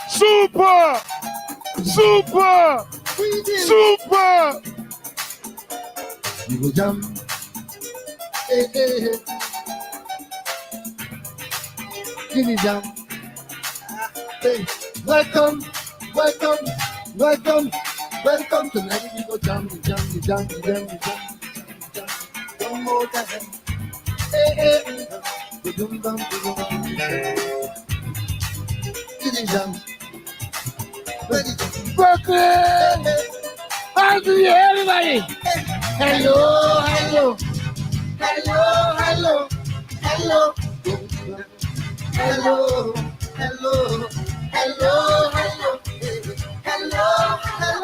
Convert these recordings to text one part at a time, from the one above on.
Super! Super! Super! You will jump. Hey, hey, hey. Give me jump. Hey, welcome, welcome, welcome, welcome. Tonight we go jump, jump, jump, jump, jump, jump. One more time. Hey, hey, hey. Jump, jump, jump. Give me jump. Brooklyn! How do you, everybody? Hello, hello, hello, hello, hello, hello, hello, hello, hello, hello,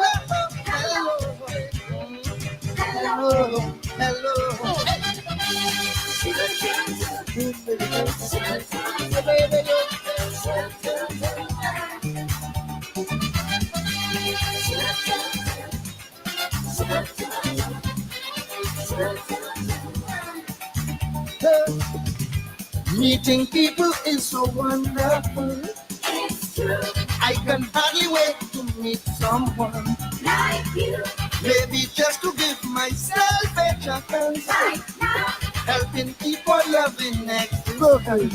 Meeting people is so wonderful. It's true. I can hardly wait to meet someone like you. Maybe just to give myself a chance. Right now. Helping people loving next to me.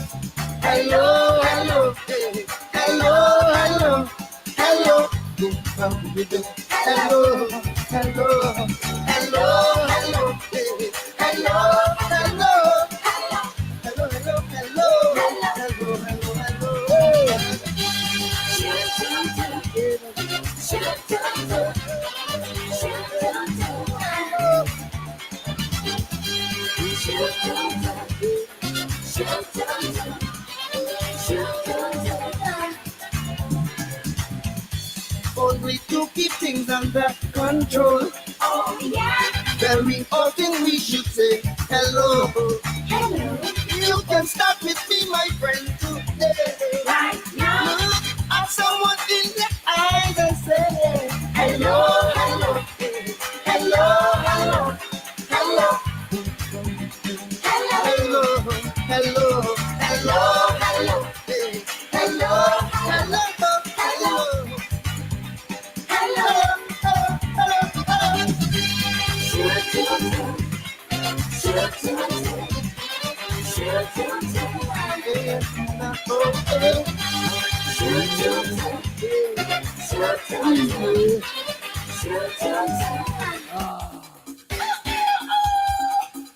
Hello, hello, hey. Hello, hello, hello. Hello, hello, hello, hello, hey. Hello, hello. Hello, hello, hello, hello, hello, hello. Only to keep things under control. Oh yeah. Very often we should say hello. Hello. You can start with me, my friend, today. Right now. Look at someone in the eyes and say hello, hello, hello, hello, hello, hello, hello, hello, hello, hello, hello, hello.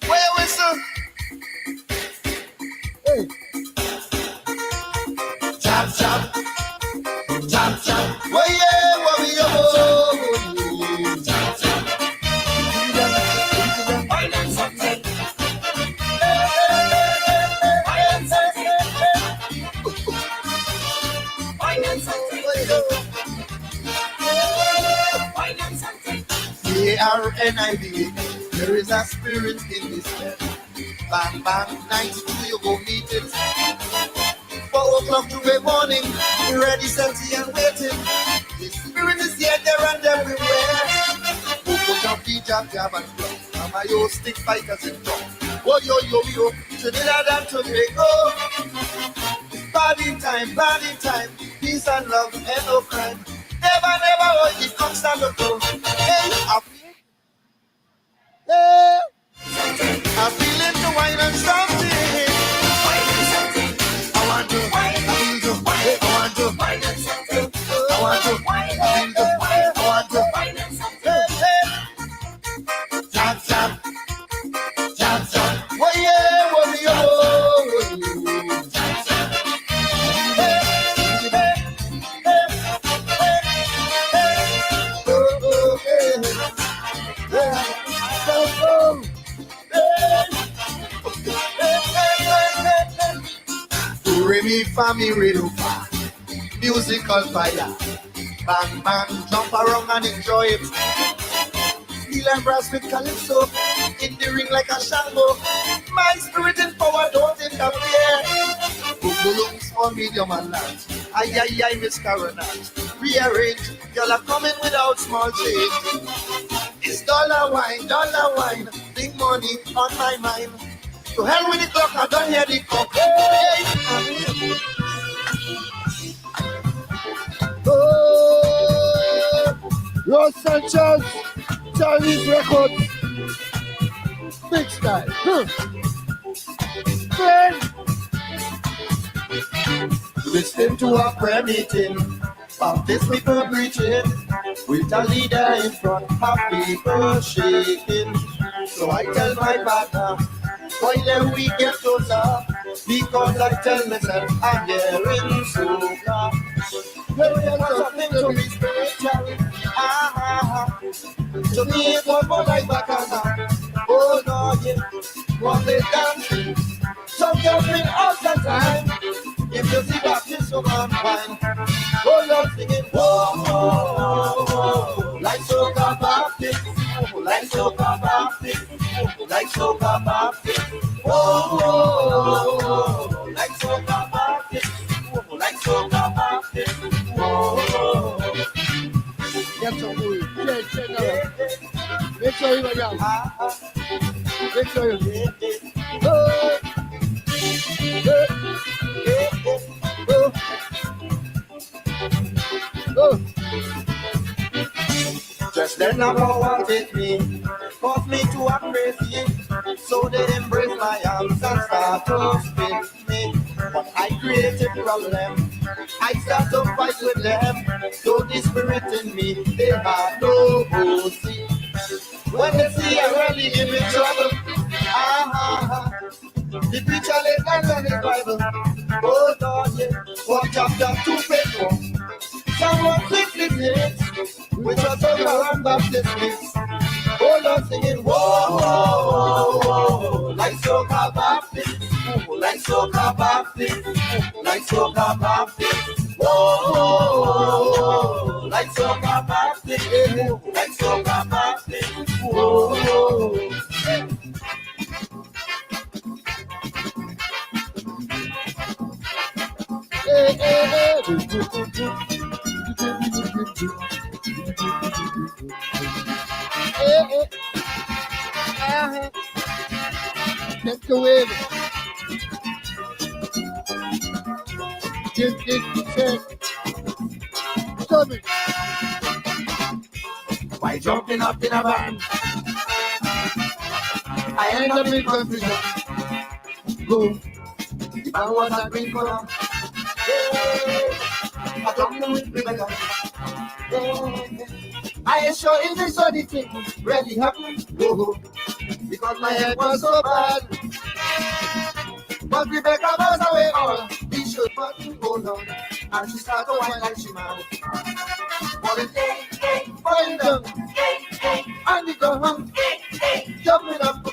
Where was some? Hey. Chop, chop, chop, chop. Where yeah, where we go? Chop, chop. K-R-N-I-B. There is a spirit in this bed. Bang, bang, night, you go meet it. 4 o'clock to the morning, ready, set, and waiting. The spirit is here, there, and everywhere. Who put up the jab, jab, and blow. And my old stick fighters in town. Oh, yo, yo, yo, Trinidad and Tobago. Bad in time, peace and love, and no crime. Never, never, oh, it comes down the floor. Hey, I'm feeling the wine and something. I want to, I want to, I want to, I want to, jump, jump, jump, jump. Oh yeah, oh yeah, oh yeah. Remy family radio musical fire. Bang bang, jump around and enjoy it. Steel and brass with calypso, in the ring like a shango. My spirit and power don't interfere. Boom small, medium and large. Ay ay ay, Miss Caronage. Rearrange, y'all are coming without small change. It's dollar wine, big money on my mind. To hell with the clock, I don't hear the clock. Hey, Oh, Ross Sanchez, Chinese Records, big style. Friend, listen to a prayer meeting of this people preaching with a leader in front of people shaking. So I tell my partner, why then we get closer? Because I tell myself I'm hearing soca. There is something to be spiritual. To me it was more like Bacana. Oh no, yeah, what they dancing. Some girls bring out the time. If you see Baptist woman fine, oh Lord singing, whoa, whoa, whoa, like soca Baptist, like soca Baptist, like soca Baptist, whoa, whoa, whoa, like soca Baptist, like soca Baptist, whoa. get some food. Check now. Make sure you go. Make sure you. Just let number one take me, cause me to a crazy. So they embrace my arms and start to spin me. But I created problem, I start to fight with them. So the spirit in me, they have no mercy. When they see I really give me trouble, the preacher laid hands on his Bible. Oh Lord, yeah, what chapter 2 page 1. Someone 66, which was over and Baptist mix. Oh Lord, singing, whoa, whoa, whoa, like soca Baptist, like soca Baptist, like soca Baptist. Whoa, whoa, like soca Baptist, like soca Baptist. Whoa. Hey, hey, hey. Hey, hey. Get the wave. Get, check. Stop it. Why jumping up in a van? I end up in confusion. Boom. The van was a green color. I don't know it better. I am sure it is so the thing really happened. Because my head was so bad. But Rebecca was away all. The shirt button hold on. And she started to whine like she mad. For the day, falling down. And the ground, jumping up.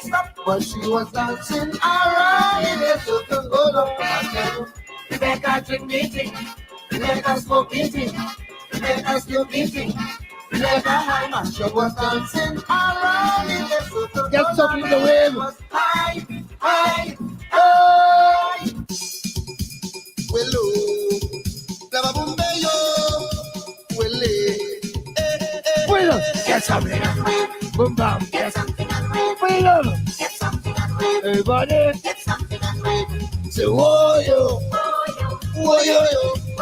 Stop. But she was dancing around in a circle. Hold on. Rebecca drink meeting. Rebecca smoke meeting. Rebecca still meeting. Rebecca high man. She was dancing around in a circle. Get something in the wave. High. Willow, Lava Bumbeyo, Willow, get something and wave, boom bam. get something and wave, Willow, get something and wave, everybody. get something and wave. Say, whoa yo, Wee,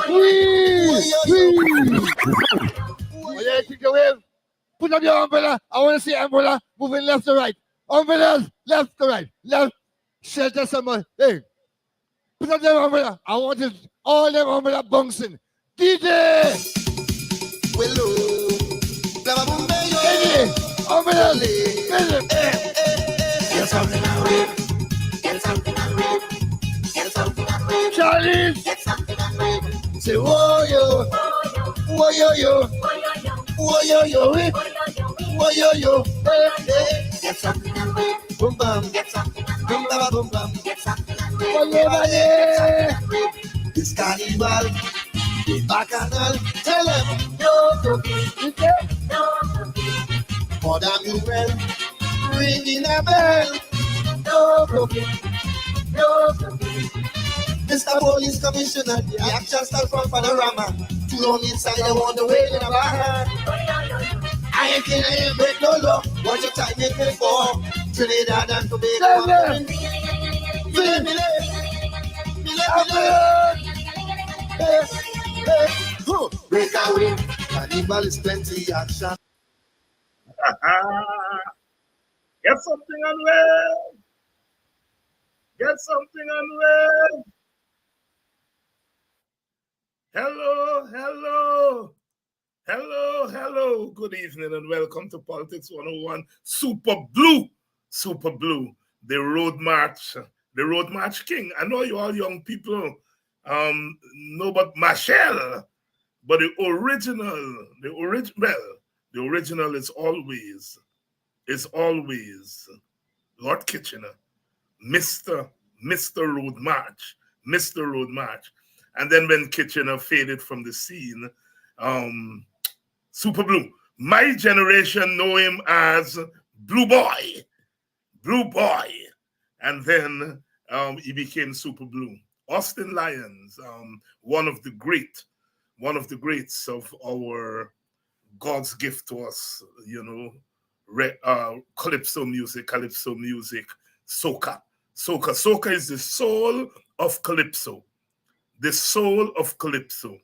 wee. Oh, yeah, take the wave. Put up your umbrella. I want to see umbrella moving left to right. Umbrellas, left to right. Left. Shelter someone. Hey, put up them umbrella. I want it, all them umbrella bouncing. DJ! Willow, Lava Bumbeyo, Hey, umbrella. get something and wave, get something and wave, get something and wave, Charlie! get something and wave. Say, whoa yo, whoa yo, whoa yo, get something and wave, boom bam, get something and wave, boom bam, get something and wave, this carnival, the bacchanal, tell them, no cookie, for the mural, ringing a bell, no cookie. Mr. Police Commissioner, the action stand from Panorama. Too long inside, I want the way in a bag. I ain't killing break no law. What you time it for? Trinidad and Tobago. Break away. Carnival is plenty action. Get something unwell. Get something unwell. Hello, hello. Hello, hello. Good evening and welcome to Politics 101 Super Blue. Super Blue. The Road March. The Road March King. I know you all young people know about Marshall, but the original is always Lord Kitchener, Mr. Road March, Mr. Road March. And then when Kitchener faded from the scene, Super Blue. My generation know him as Blue Boy. Blue Boy. And then he became Super Blue. Austin Lyons, one of the greats of our God's gift to us, calypso music, soca. Soca is the soul of calypso. The soul of calypso.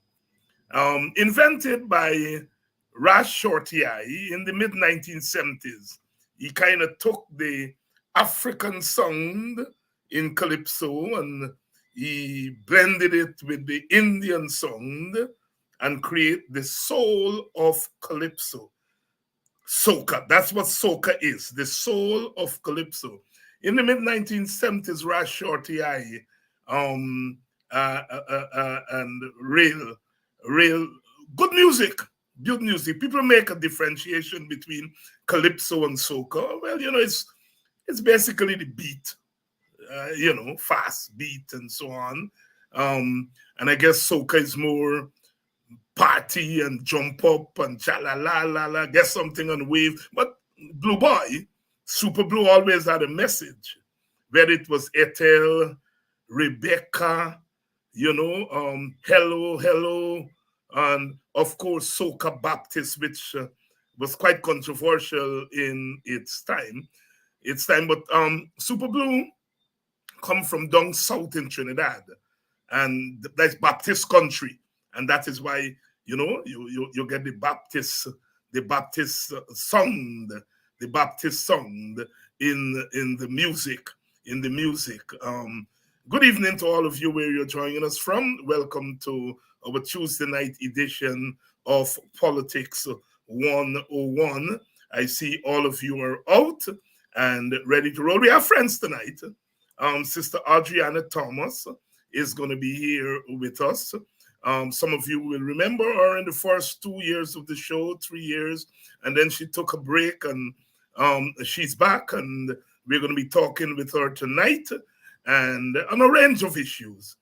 Invented by Ras Shorty in the mid 1970s. He kind of took the African sound in calypso and he blended it with the Indian sound and create the soul of calypso. Soca, that's what soca is, the soul of calypso. In the mid 1970s, Ras Shorty and real good music. People make a differentiation between calypso and soca. Well, it's basically the beat, fast beat and so on. And I guess soca is more party and jump up and cha-la-la-la-la, get something on wave. But Blue Boy, Super Blue always had a message, whether it was Ethel, Rebecca, hello, and of course Soca Baptist, which was quite controversial in its time. But Super Blue come from down south in Trinidad, and that's Baptist country, and that is why you get the Baptist sound, in the music. Good evening to all of you where you're joining us from. Welcome to our Tuesday night edition of Politics 101. I see all of you are out and ready to roll. We have friends tonight. Sister Audreyanna Thomas is going to be here with us. Some of you will remember her in the first 2 years of the show, 3 years, and then she took a break, and she's back, and we're going to be talking with her tonight, and on a range of issues,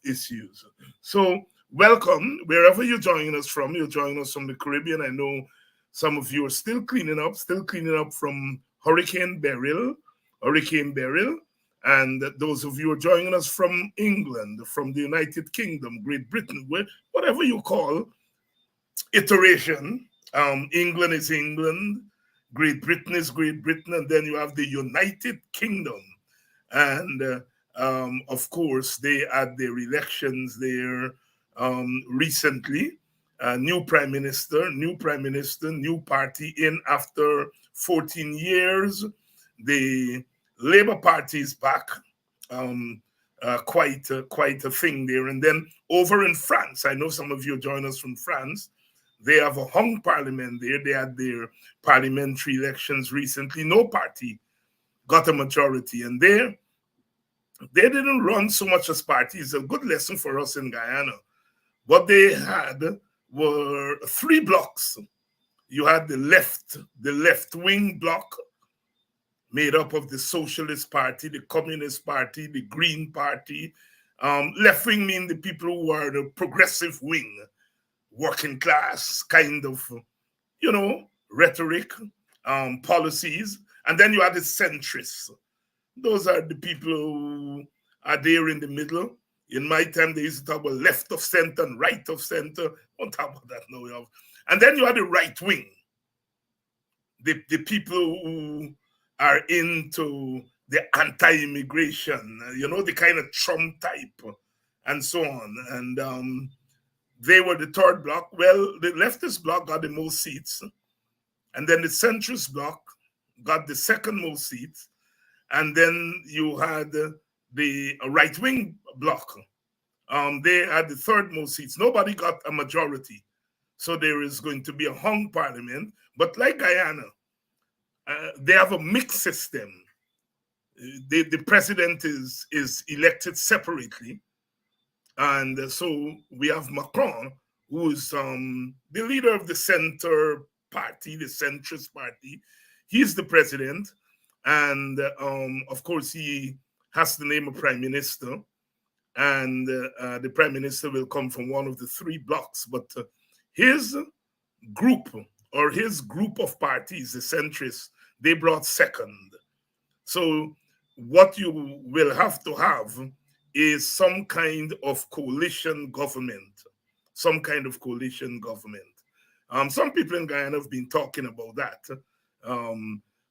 issues. So welcome wherever you're joining us from. You're joining us from the Caribbean. I know some of you are still cleaning up from Hurricane Beryl. And those of you who are joining us from England, from the United Kingdom, Great Britain, whatever you call iteration. England is England, Great Britain is Great Britain, and then you have the United Kingdom. And of course, they had their elections there recently. New prime minister, new party in after 14 years. The Labour Party is back, quite a thing there. And then over in France, I know some of you join us from France. They have a hung parliament there. They had their parliamentary elections recently. No party got a majority, and they didn't run so much as parties. It's a good lesson for us in Guyana. What they had were 3 blocks. You had the left wing block, made up of the Socialist Party, the Communist Party, the Green Party. Left wing mean the people who are the progressive wing, working class kind of, rhetoric, policies. And then you have the centrists. Those are the people who are there in the middle. In my time, they used to talk about left of center and right of center. Don't talk about that now. And then you have the right wing. The people who are into the anti-immigration, the kind of Trump type. and so on. And they were the third bloc. Well, the leftist bloc got the most seats, and then the centrist bloc got the second most seats, and then you had the right-wing bloc. They had the third most seats. Nobody got a majority. So there is going to be a hung parliament. But like Guyana, they have a mixed system. The president is elected separately. And so we have Macron, who is the leader of the center party, the centrist party. He's the president. And of course, he has to name a prime minister. And the prime minister will come from one of the three blocs. But his group of parties, the centrists, they brought second. So what you will have to have is some kind of coalition government, some kind of coalition government. Some people in Guyana have been talking about that,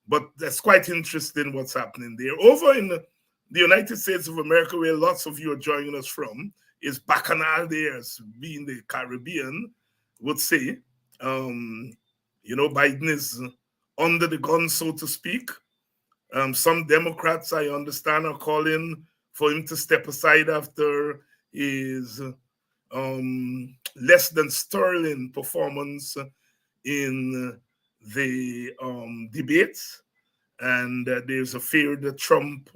but that's quite interesting what's happening there. Over in the United States of America, where lots of you are joining us from, is Bacchanal there, as being the Caribbean would say. Biden is under the gun, so to speak. Some Democrats, I understand, are calling for him to step aside after his less than sterling performance in the debates. And there's a fear that Trump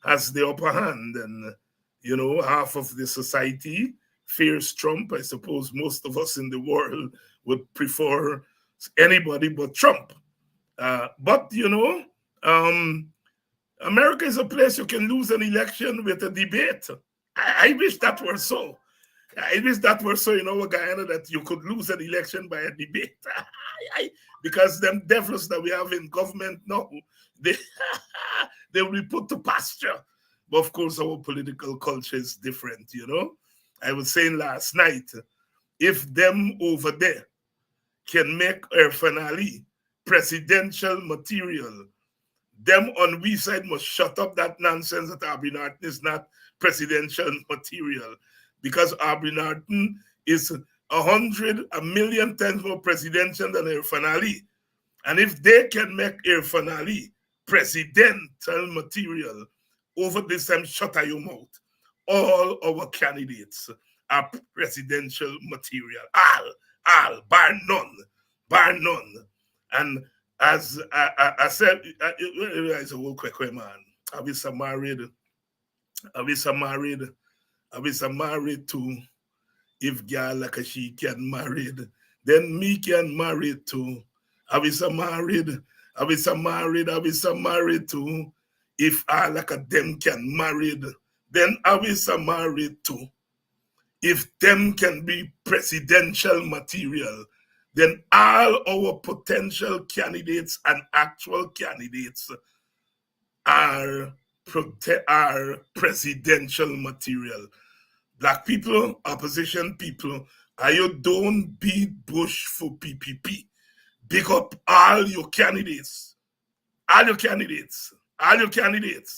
has the upper hand. And, half of the society fears Trump. I suppose most of us in the world would prefer anybody but Trump. But America is a place you can lose an election with a debate. I wish that were so. I wish that were so in our Guyana, that you could lose an election by a debate. Because them devils that we have in government now, they will be put to pasture. But of course, our political culture is different, I was saying last night, if them over there can make Irfan Ali presidential material, them on we side must shut up that nonsense that Aubrey Norton is not presidential material, because Aubrey Norton is 1,000,000 times more presidential than Irfan Ali. And if they can make Irfan Ali presidential material, over this time, shut your mouth. All our candidates are presidential material. All, bar none. And as I said, it's a whole quick way, man. I was married to, if girl like a she can married, then me can marry too. I was married to, if I like a them can married, then I was married too. If them can be presidential material, then all our potential candidates and actual candidates are presidential material. Black people, opposition people, you don't beat Bush for PPP. Big up all your candidates.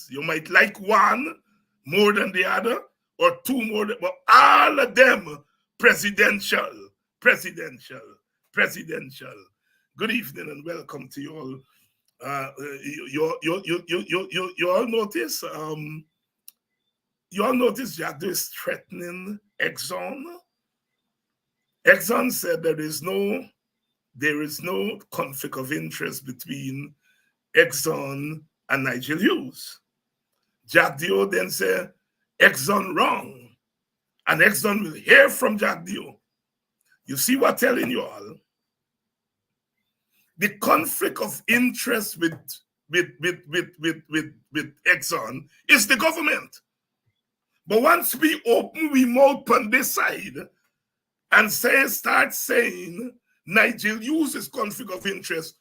You might like one more than the other, or two more, but all of them presidential. Good evening and welcome to you all. You all notice Jadot is threatening Exxon. Exxon said there is no conflict of interest between Exxon and Nigel Hughes. Jadot then said Exxon wrong, and Exxon will hear from Jadot. You see what I'm telling you all? The conflict of interest with Exxon is the government. But once we open we mouth on this side and start saying Nigel Hughes' conflict of interest,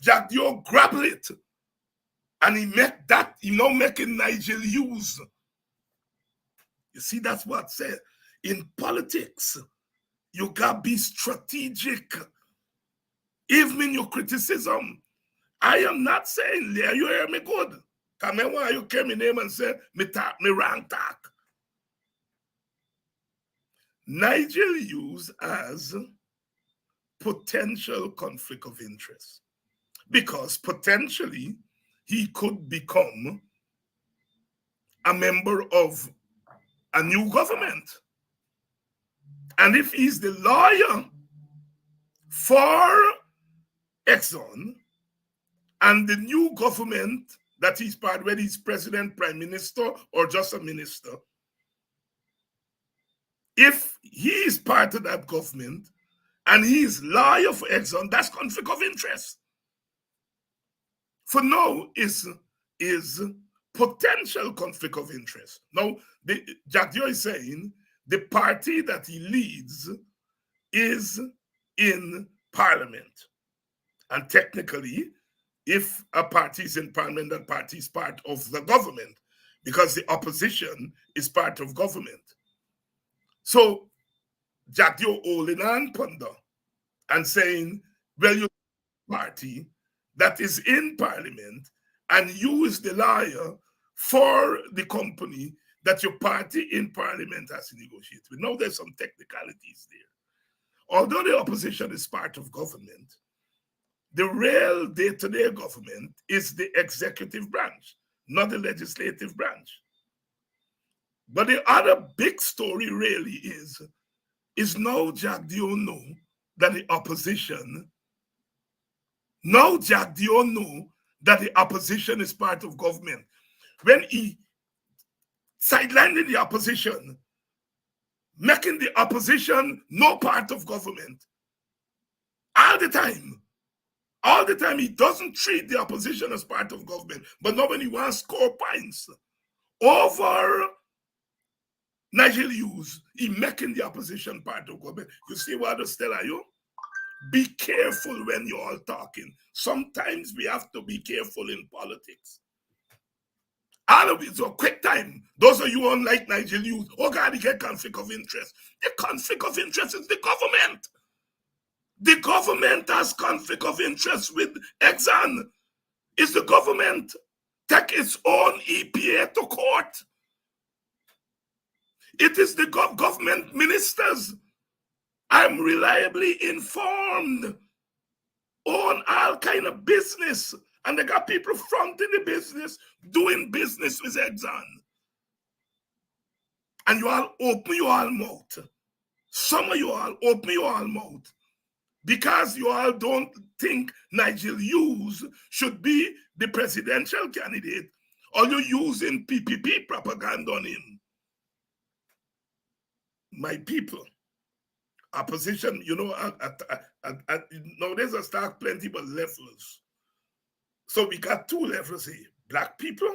Jadot grapple it. And he now making Nigel Hughes. You see, that's what I said. In politics, you gotta be strategic. Even in your criticism, I am not saying, Leah, you hear me good. Come here, why you came in name and say, me wrong talk. Nigel Hughes as potential conflict of interest because potentially he could become a member of a new government. And if he's the lawyer for Exxon and the new government that he's part, whether he's president, prime minister, or just a minister, if he is part of that government and he is lawyer for Exxon, that's conflict of interest. For now, is potential conflict of interest. Now, Jack Dio is saying the party that he leads is in parliament. And technically, if a party is in parliament, that party is part of the government because the opposition is part of government. So Jack Dio holding on ponder and saying, well, you're a party that is in parliament and you is the lawyer for the company that your party in parliament has to negotiate with. Now there's some technicalities there. Although the opposition is part of government, the real day-to-day government is the executive branch, not the legislative branch. But the other big story really is now Jack Dio know that the opposition, now Jack Dio know that the opposition is part of government. When he sidelining the opposition, making the opposition no part of government, all the time he doesn't treat the opposition as part of government. But now when he wants to score points over Nigel Hughes, he making the opposition part of government. You see what I tell you? Be careful when you're all talking. Sometimes we have to be careful in politics. All of it, so quick time. Those of you unlike Nigel Hughes, oh God, you get conflict of interest. The conflict of interest is the government. The government has conflict of interest with Exxon. It's the government take its own EPA to court. It is the government ministers, I'm reliably informed, own all kind of business. And they got people fronting the business, doing business with Exxon. And you all open your all mouth. Some of you all open your all mouth. Because you all don't think Nigel Hughes should be the presidential candidate, or you're using PPP propaganda on him. My people, opposition, you know, nowadays I start plenty but levels. So we got two levels here. Black people,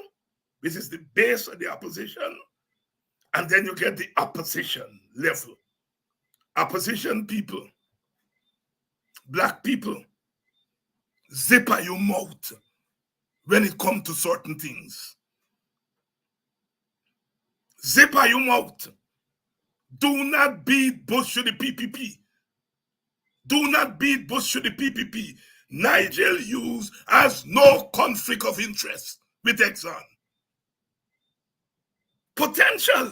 which is the base of the opposition, and then you get the opposition level. Opposition people, black people, zip your mouth when it comes to certain things. Zip your mouth. Do not beat Bush to the PPP. Do not beat Bush to the PPP. Nigel Hughes has no conflict of interest with Exxon. Potential.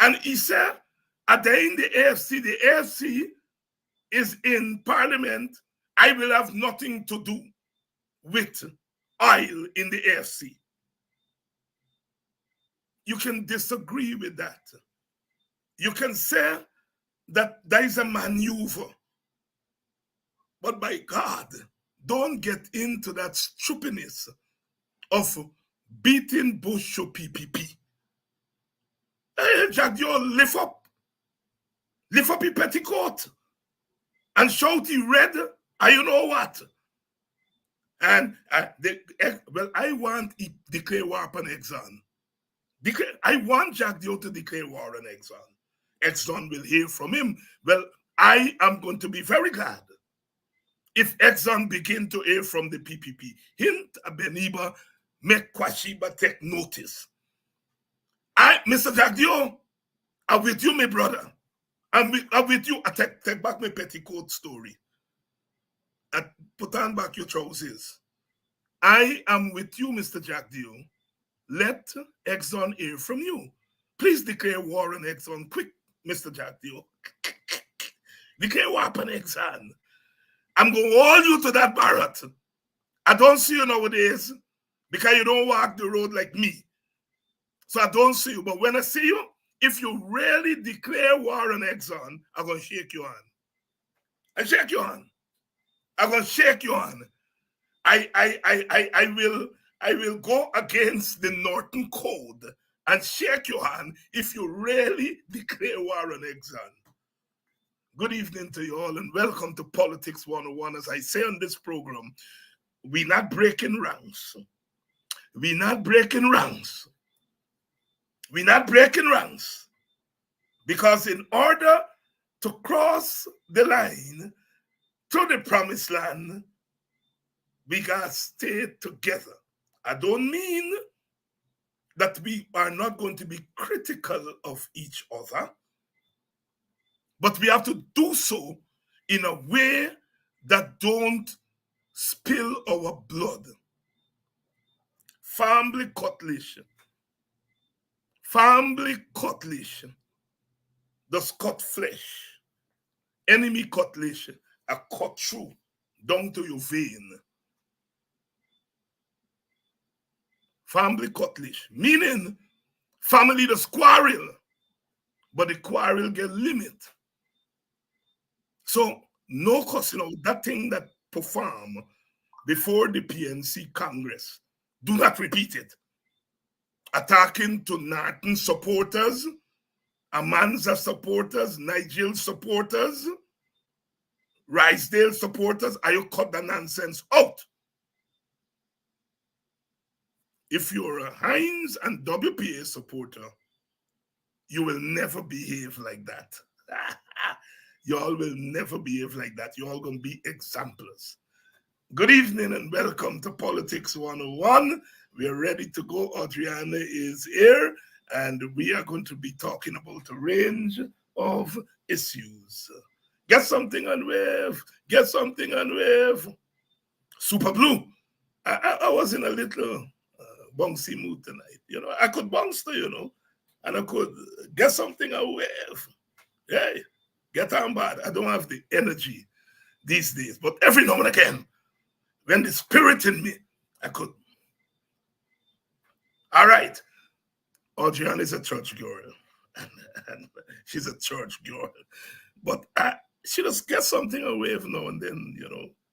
And he said, at the end the AFC is in parliament, I will have nothing to do with oil in the AFC. You can disagree with that. You can say that there is a maneuver. But by God, don't get into that stupidness of beating Bush to PPP. Hey, Jack, you lift up your petticoat and shout he red, and you know what? And I want to declare war upon Exxon. I want Jack Dio to declare war on Exxon. Exxon will hear from him. Well, I am going to be very glad if Exxon begin to hear from the PPP. Hint Beniba, make Kwashiba take notice. Mr. Jack Dio, I'm with you, my brother. I'm with you. I take back my petticoat story. I put on back your trousers. I am with you, Mr. Jack Dio. Let Exxon hear from you. Please declare war on Exxon. Quick, Mr. Jack Dio. Declare war on Exxon. I'm going to hold you to that ballot. I don't see you nowadays because you don't walk the road like me. So I don't see you. But when I see you, if you really declare war on Exxon, I'm going to shake your hand. I shake your hand. I'm going to shake your hand. I will go against the Norton Code and shake your hand if you really declare war on Exxon. Good evening to you all and welcome to Politics 101. As I say on this program, we're not breaking ranks. We're not breaking ranks. We're not breaking ranks. Because in order to cross the line to the promised land, we gotta stay together. I don't mean that we are not going to be critical of each other, but we have to do so in a way that don't spill our blood. Family cutlass does cut flesh. Enemy cutlass are cut through down to your vein. Family cutlass, meaning family does quarrel, but the quarrel get limit. So no cussing out. That thing that perform before the PNC Congress, do not repeat it. Attacking to Norton supporters, Amanza supporters, Nigel supporters, Risedale supporters, are you cut the nonsense out? If you're a Heinz and WPA supporter, you will never behave like that. Y'all will never behave like that. You're all going to be examples. Good evening and welcome to Politics 101. We are ready to go. Audreyanna is here and we are going to be talking about a range of issues. Get something on wave. Get something on wave. Super Blue. I was in a little bouncy mood tonight. You know, I could bounce to, and I could get something on wave. Hey, get on bad. I don't have the energy these days, but every now and again, when the spirit in me, I could. All right. Audreyanna is a church girl. And she's a church girl. But she just gets something a wave now and then,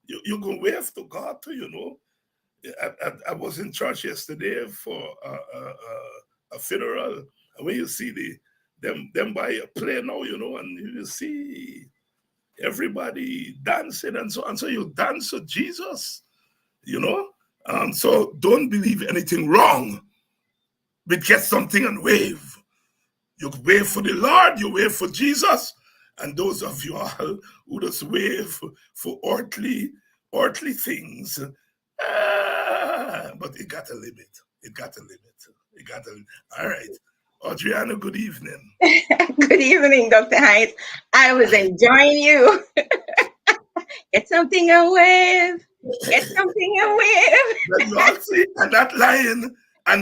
You go wave to God too, I was in church yesterday for a funeral. And when you see them by a play now, and you see everybody dancing and so on. So you dance with Jesus, So don't believe anything wrong, but get something and wave. You wave for the Lord, you wave for Jesus. And those of you all who just wave for earthly things, but it got a limit. It got a limit. All right. Audreyanna, good evening. Good evening, Dr. Hines. I was enjoying you. Get something and wave. Get something and wave. But you all see, and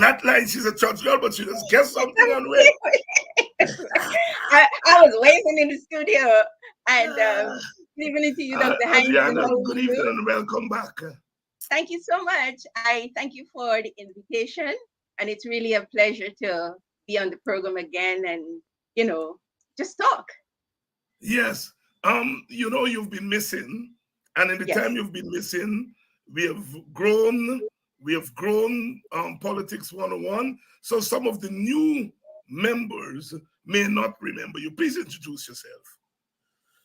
that line, she's a church girl, but she just gets something and wave. I was waving in the studio and leaving it to you, Dr. Hines. Audreyanna, good evening and welcome back. Thank you so much. I thank you for the invitation, and it's really a pleasure to be on the program again and, just talk. Yes. You've been missing, and in the time you've been missing, we have grown Politics 101. So some of the new members may not remember you. Please introduce yourself.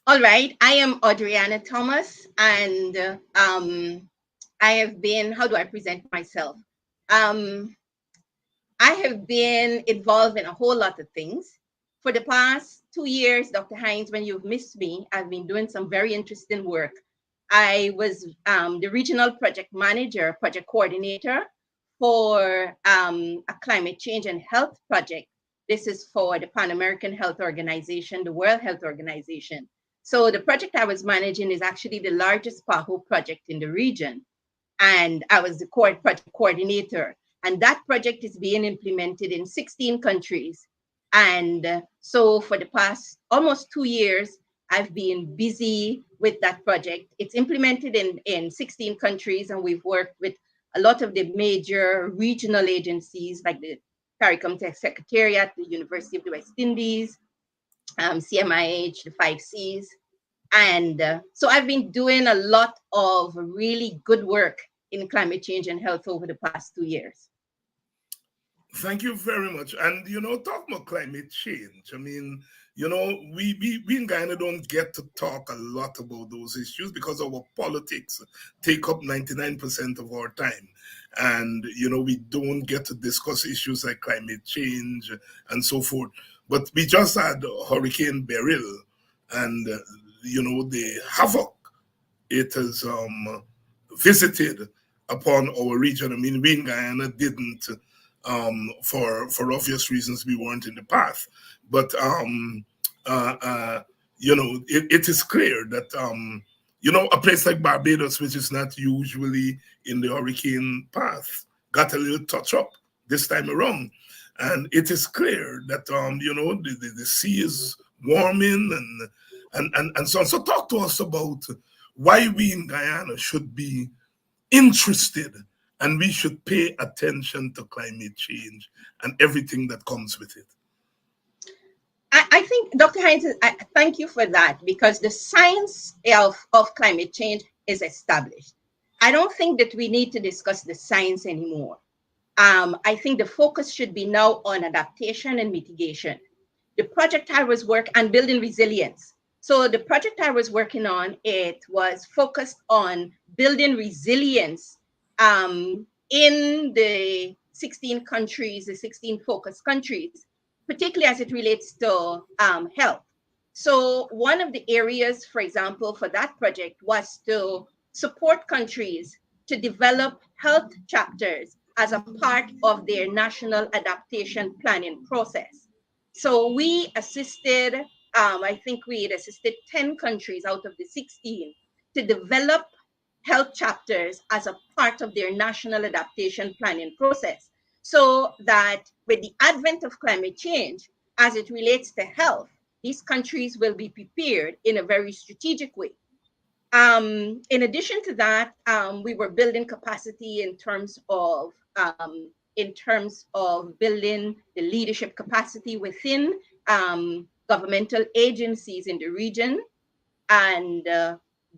All right. I am Audreyanna Thomas, and I have been, how do I present myself? I have been involved in a whole lot of things. For the past 2 years, Dr. Hines, when you've missed me, I've been doing some very interesting work. I was the regional project manager, project coordinator for a climate change and health project. This is for the Pan American Health Organization, the World Health Organization. So the project I was managing is actually the largest PAHO project in the region. And I was the project coordinator. And that project is being implemented in 16 countries. And so for the past almost 2 years, I've been busy with that project. It's implemented in 16 countries, and we've worked with a lot of the major regional agencies like the CARICOM Secretariat, the University of the West Indies, CMIH, the 5 Cs. And so I've been doing a lot of really good work in climate change and health over the past 2 years. Thank you very much. And talking about climate change, I mean, we in Guyana don't get to talk a lot about those issues because our politics take up 99% of our time. And, we don't get to discuss issues like climate change and so forth. But we just had Hurricane Beryl and, the havoc it has visited upon our region. I mean, we in Guyana didn't, for obvious reasons, we weren't in the path. But it is clear that a place like Barbados, which is not usually in the hurricane path, got a little touch up this time around. And it is clear that the sea is warming and so on. So talk to us about why we in Guyana should be interested and we should pay attention to climate change and everything that comes with it. I think, Dr. Hines, thank you for that, because the science of climate change is established. I don't think that we need to discuss the science anymore. I think the focus should be now on adaptation and mitigation. The project I was working on building resilience. So the project I was working on, it was focused on building resilience in the 16 countries, the 16 focus countries, particularly as it relates to health. So one of the areas, for example, for that project was to support countries to develop health chapters as a part of their national adaptation planning process. So we assisted, I think we had assisted 10 countries out of the 16 to develop health chapters as a part of their national adaptation planning process, so that with the advent of climate change, as it relates to health, these countries will be prepared in a very strategic way. In addition to that, we were building capacity in terms of building the leadership capacity within governmental agencies in the region. And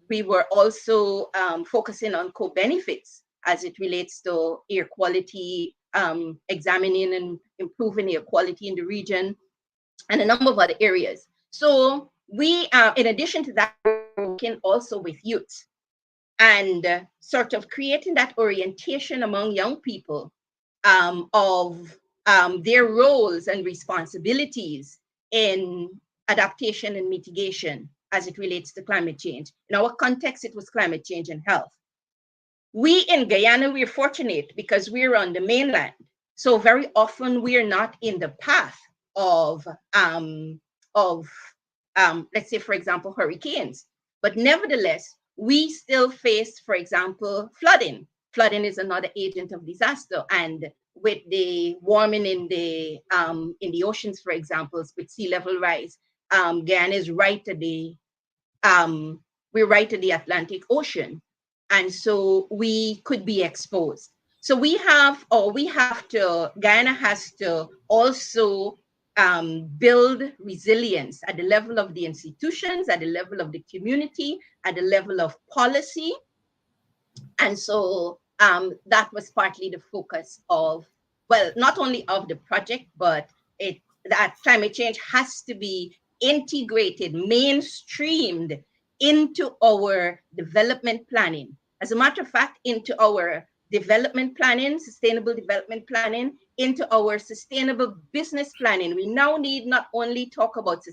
we were also focusing on co-benefits as it relates to air quality, examining and improving air quality in the region, and a number of other areas. So we, in addition to that, we're working also with youth and sort of creating that orientation among young people of their roles and responsibilities in adaptation and mitigation as it relates to climate change. In our context, it was climate change and health. We in Guyana, we're fortunate because we're on the mainland. So very often we're not in the path of let's say, for example, hurricanes. But nevertheless, we still face, for example, flooding. Flooding is another agent of disaster. And with the warming in the oceans, for example, with sea level rise, Guyana is right at the we're right at the Atlantic Ocean, and so we could be exposed. So Guyana has to also build resilience at the level of the institutions, at the level of the community, at the level of policy. And so that was partly the focus of, well, not only of the project, but that climate change has to be integrated, mainstreamed into our development planning. As a matter of fact, into our development planning, sustainable development planning, into our sustainable business planning. We now need not only talk about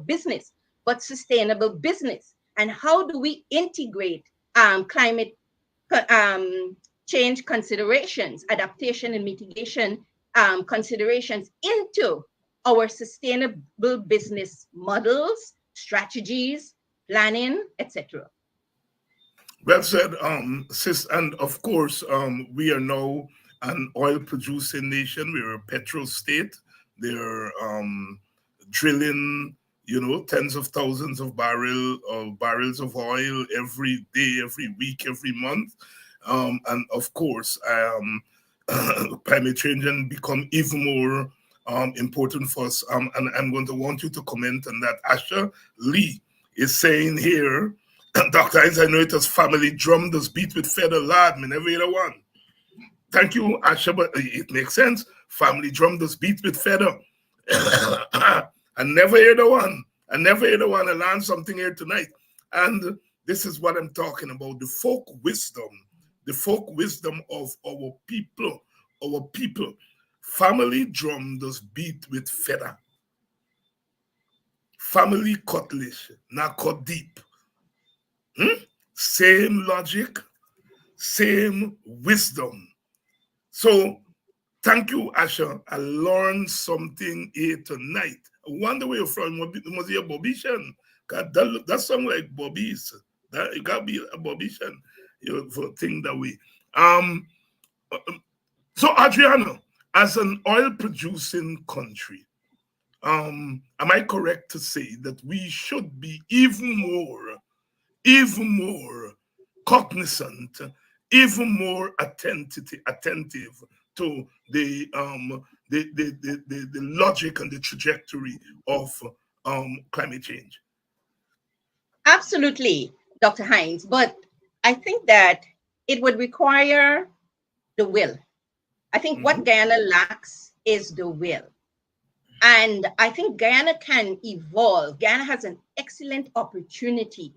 business, but sustainable business. And how do we integrate climate change considerations, adaptation and mitigation considerations into our sustainable business models, strategies, planning, etc. Well said, sis. And of course, we are now an oil producing nation. We're a petrol state. They're drilling, tens of thousands of barrels of oil every day, every week, every month. And of course, climate change and become even more important for us. And I'm going to want you to comment on that. Asha Lee is saying here, Dr. Hines, I know it as family drum does beat with feather lad, me never hear one. Thank you, Asha, but it makes sense. Family drum does beat with feather. I never hear the one. I never hear the one. I learned something here tonight. And this is what I'm talking about, the folk wisdom of our people. Family drum does beat with feather. Family cutlass, not cut deep. Same logic, same wisdom. So thank you, Asha. I learned something here tonight. I wonder where you're from. Must be a Bobishan. That sounds like Bobbies. It got to be a Bobishan, for thing that way. So Audreyanna, as an oil-producing country, am I correct to say that we should be even more cognizant, even more attentive to the logic and the trajectory of climate change? Absolutely, Dr. Hines. But I think that it would require the will. I think what Guyana lacks is the will. And I think Guyana can evolve. Guyana has an excellent opportunity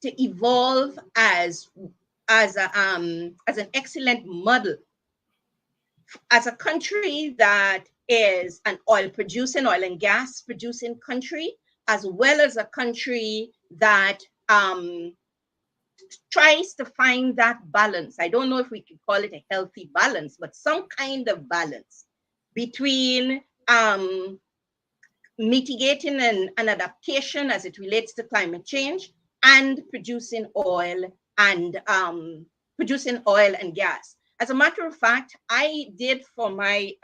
to evolve as an excellent model, as a country that is an oil and gas producing country, as well as a country that tries to find that balance. I don't know if we could call it a healthy balance, but some kind of balance between mitigating an adaptation as it relates to climate change and producing oil and gas. As a matter of fact, I did my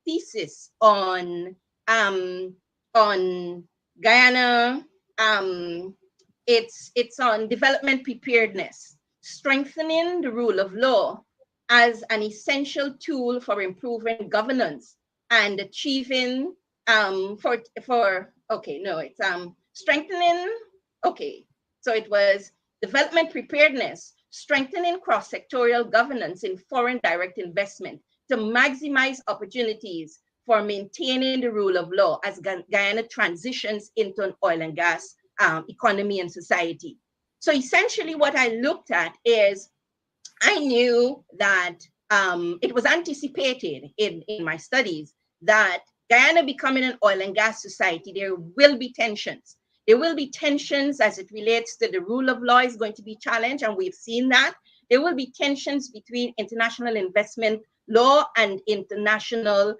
thesis on Guyana. It's on development preparedness, strengthening the rule of law as an essential tool for improving governance and achieving strengthening. Okay, so it was development preparedness, strengthening cross-sectorial governance in foreign direct investment to maximize opportunities for maintaining the rule of law as Guyana transitions into an oil and gas economy and society. So essentially what I looked at is, I knew that it was anticipated in my studies that Guyana becoming an oil and gas society, there will be tensions. There will be tensions as it relates to the rule of law is going to be challenged, and we've seen that. There will be tensions between international investment law and international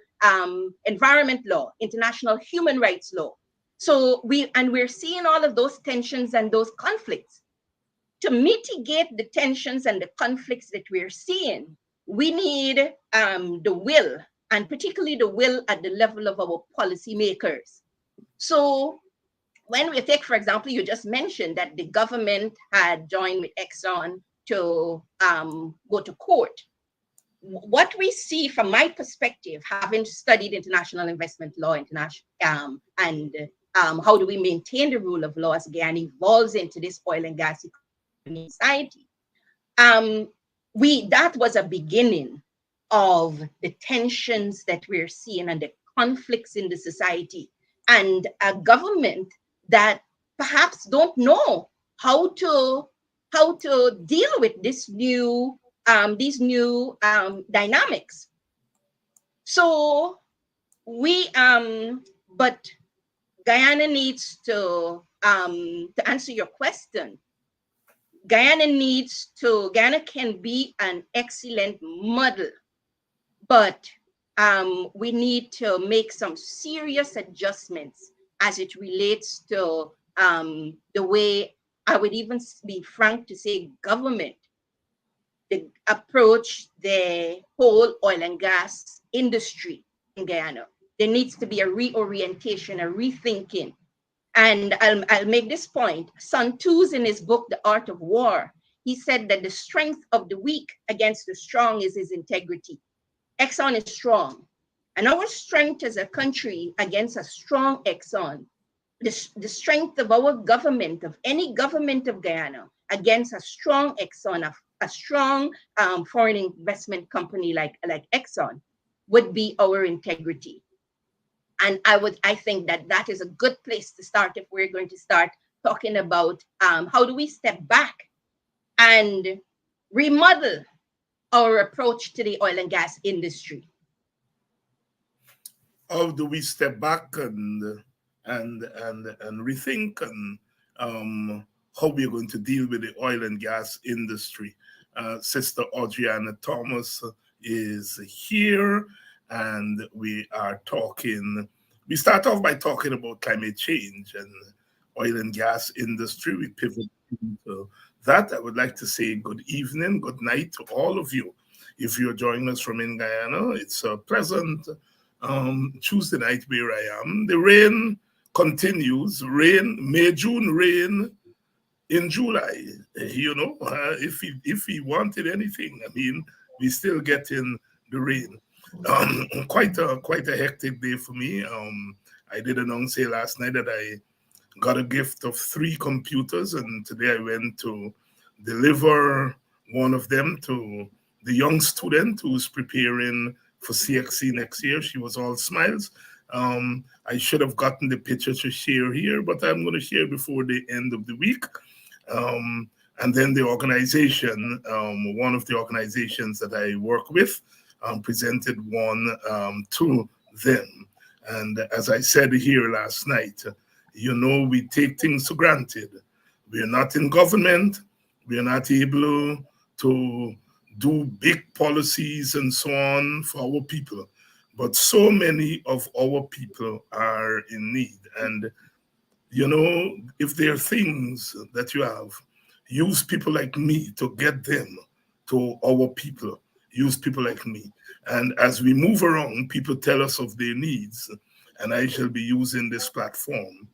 environment law, international human rights law. So we're seeing all of those tensions and those conflicts. To mitigate the tensions and the conflicts that we're seeing, we need the will, and particularly the will at the level of our policymakers. So when we take, for example, you just mentioned that the government had joined with Exxon to go to court. What we see from my perspective, having studied international investment law, and how do we maintain the rule of law as Guyana evolves into this oil and gas society, that was a beginning of the tensions that we're seeing and the conflicts in the society, and a government that perhaps don't know how to deal with these new dynamics. So but Guyana needs to answer your question. Guyana can be an excellent model, but we need to make some serious adjustments as it relates to the way, I would even be frank to say, government approach the whole oil and gas industry in Guyana. there needs to be a reorientation, a rethinking. And I'll make this point. Sun Tzu's in his book, The Art of War, he said that the strength of the weak against the strong is his integrity. Exxon is strong. And our strength as a country against a strong Exxon, the strength of our government, of any government of Guyana, against a strong Exxon, a strong foreign investment company like Exxon, would be our integrity. And I think that is a good place to start if we're going to start talking about how do we step back and remodel our approach to the oil and gas industry. How do we step back and rethink and how we're going to deal with the oil and gas industry? Sister Audreyanna Thomas is here, and we are talking. We start off by talking about climate change and oil and gas industry. We pivot into that. I would like to say good evening, good night to all of you. If you're joining us from in Guyana, it's a pleasant Tuesday night where I am. The rain continues. Rain, May, June rain in July. If he wanted anything, I mean, we still getting the rain. Quite a hectic day for me. I did announce here last night that I got a gift of 3 computers, and today I went to deliver one of them to the young student who's preparing for CXC next year. She was all smiles. I should have gotten the picture to share here, but I'm going to share before the end of the week. And then the organization, one of the organizations that I work with, presented one to them. And as I said here last night, we take things for granted. We're not in government. We're not able to do big policies and so on for our people. But so many of our people are in need. And, if there are things that you have, use people like me to get them to our people. Use people like me. And as we move around, people tell us of their needs. And I shall be using this platform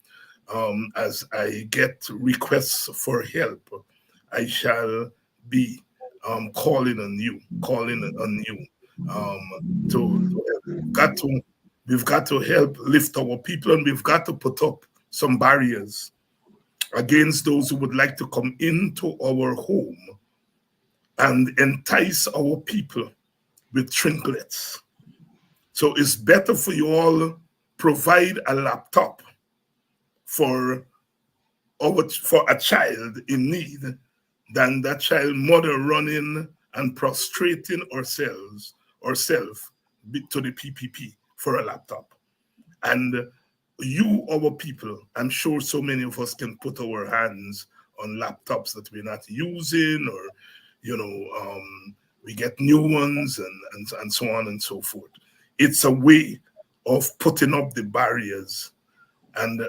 as I get requests for help. I shall be calling on you. We've got to help lift our people, and we've got to put up some barriers against those who would like to come into our home and entice our people with trinkets. So it's better for you all provide a laptop for a child in need than that child mother running and prostrating herself to the PPP for a laptop. And you, our people, I'm sure so many of us can put our hands on laptops that we're not using, or we get new ones and so on and so forth. It's a way of putting up the barriers and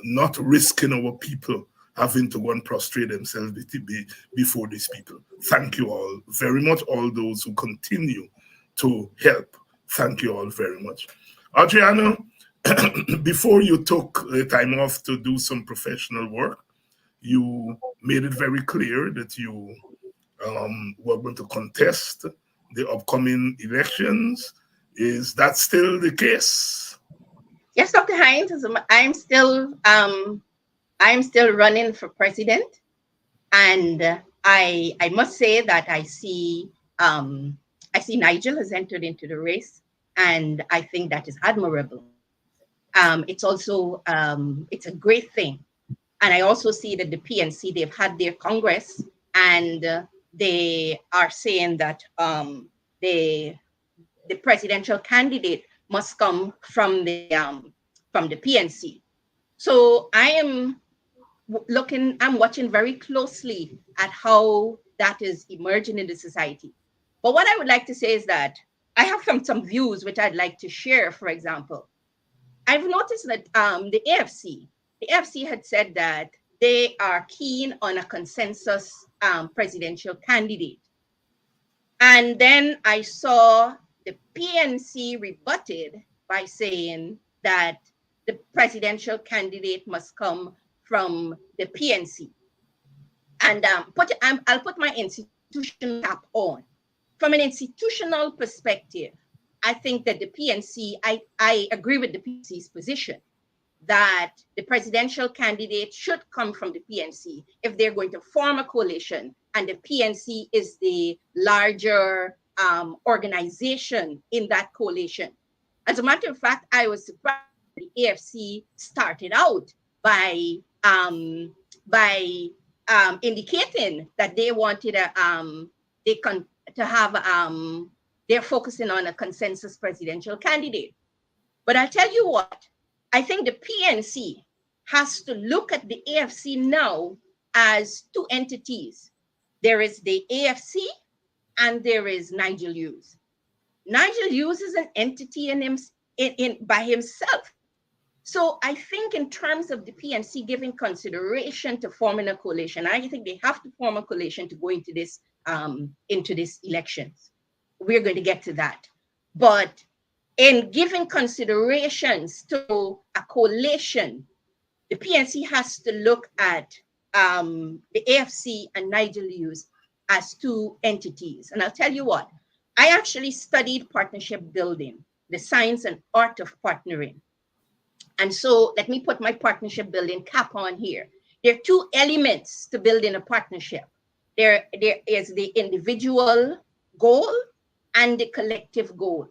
not risking our people having to go and prostrate themselves before these people. Thank you all very much, all those who continue to help. Thank you all very much. Audreyanna, before you took the time off to do some professional work, you made it very clear that you were going to contest the upcoming elections. Is that still the case? Yes, Dr. Hines, I'm still running for president, and I must say that I see Nigel has entered into the race, and I think that is admirable. It's also it's a great thing, and I also see that the PNC, they've had their Congress, and they are saying that the presidential candidate must come from the PNC. So I'm watching very closely at how that is emerging in the society. But what I would like to say is that I have some views which I'd like to share. For example, I've noticed that the AFC had said that they are keen on a consensus presidential candidate. And then I saw the PNC rebutted by saying that the presidential candidate must come from the PNC. And I'll put my institutional cap on. From an institutional perspective, I think that the PNC, I agree with the PNC's position that the presidential candidate should come from the PNC if they're going to form a coalition, and the PNC is the larger organization in that coalition. As a matter of fact, I was surprised the AFC started out by um, indicating that they wanted to have they're focusing on a consensus presidential candidate. But I'll tell you what, I think the PNC has to look at the AFC now as two entities. There is the AFC and there is Nigel Hughes. Nigel Hughes is an entity by himself. So I think in terms of the PNC giving consideration to forming a coalition, I think they have to form a coalition to go into this elections. We're going to get to that. But in giving considerations to a coalition, the PNC has to look at the AFC and Nigel Hughes as two entities. And I'll tell you what, I actually studied partnership building, the science and art of partnering. And so let me put my partnership building cap on here. There are two elements to building a partnership. There is the individual goal and the collective goal.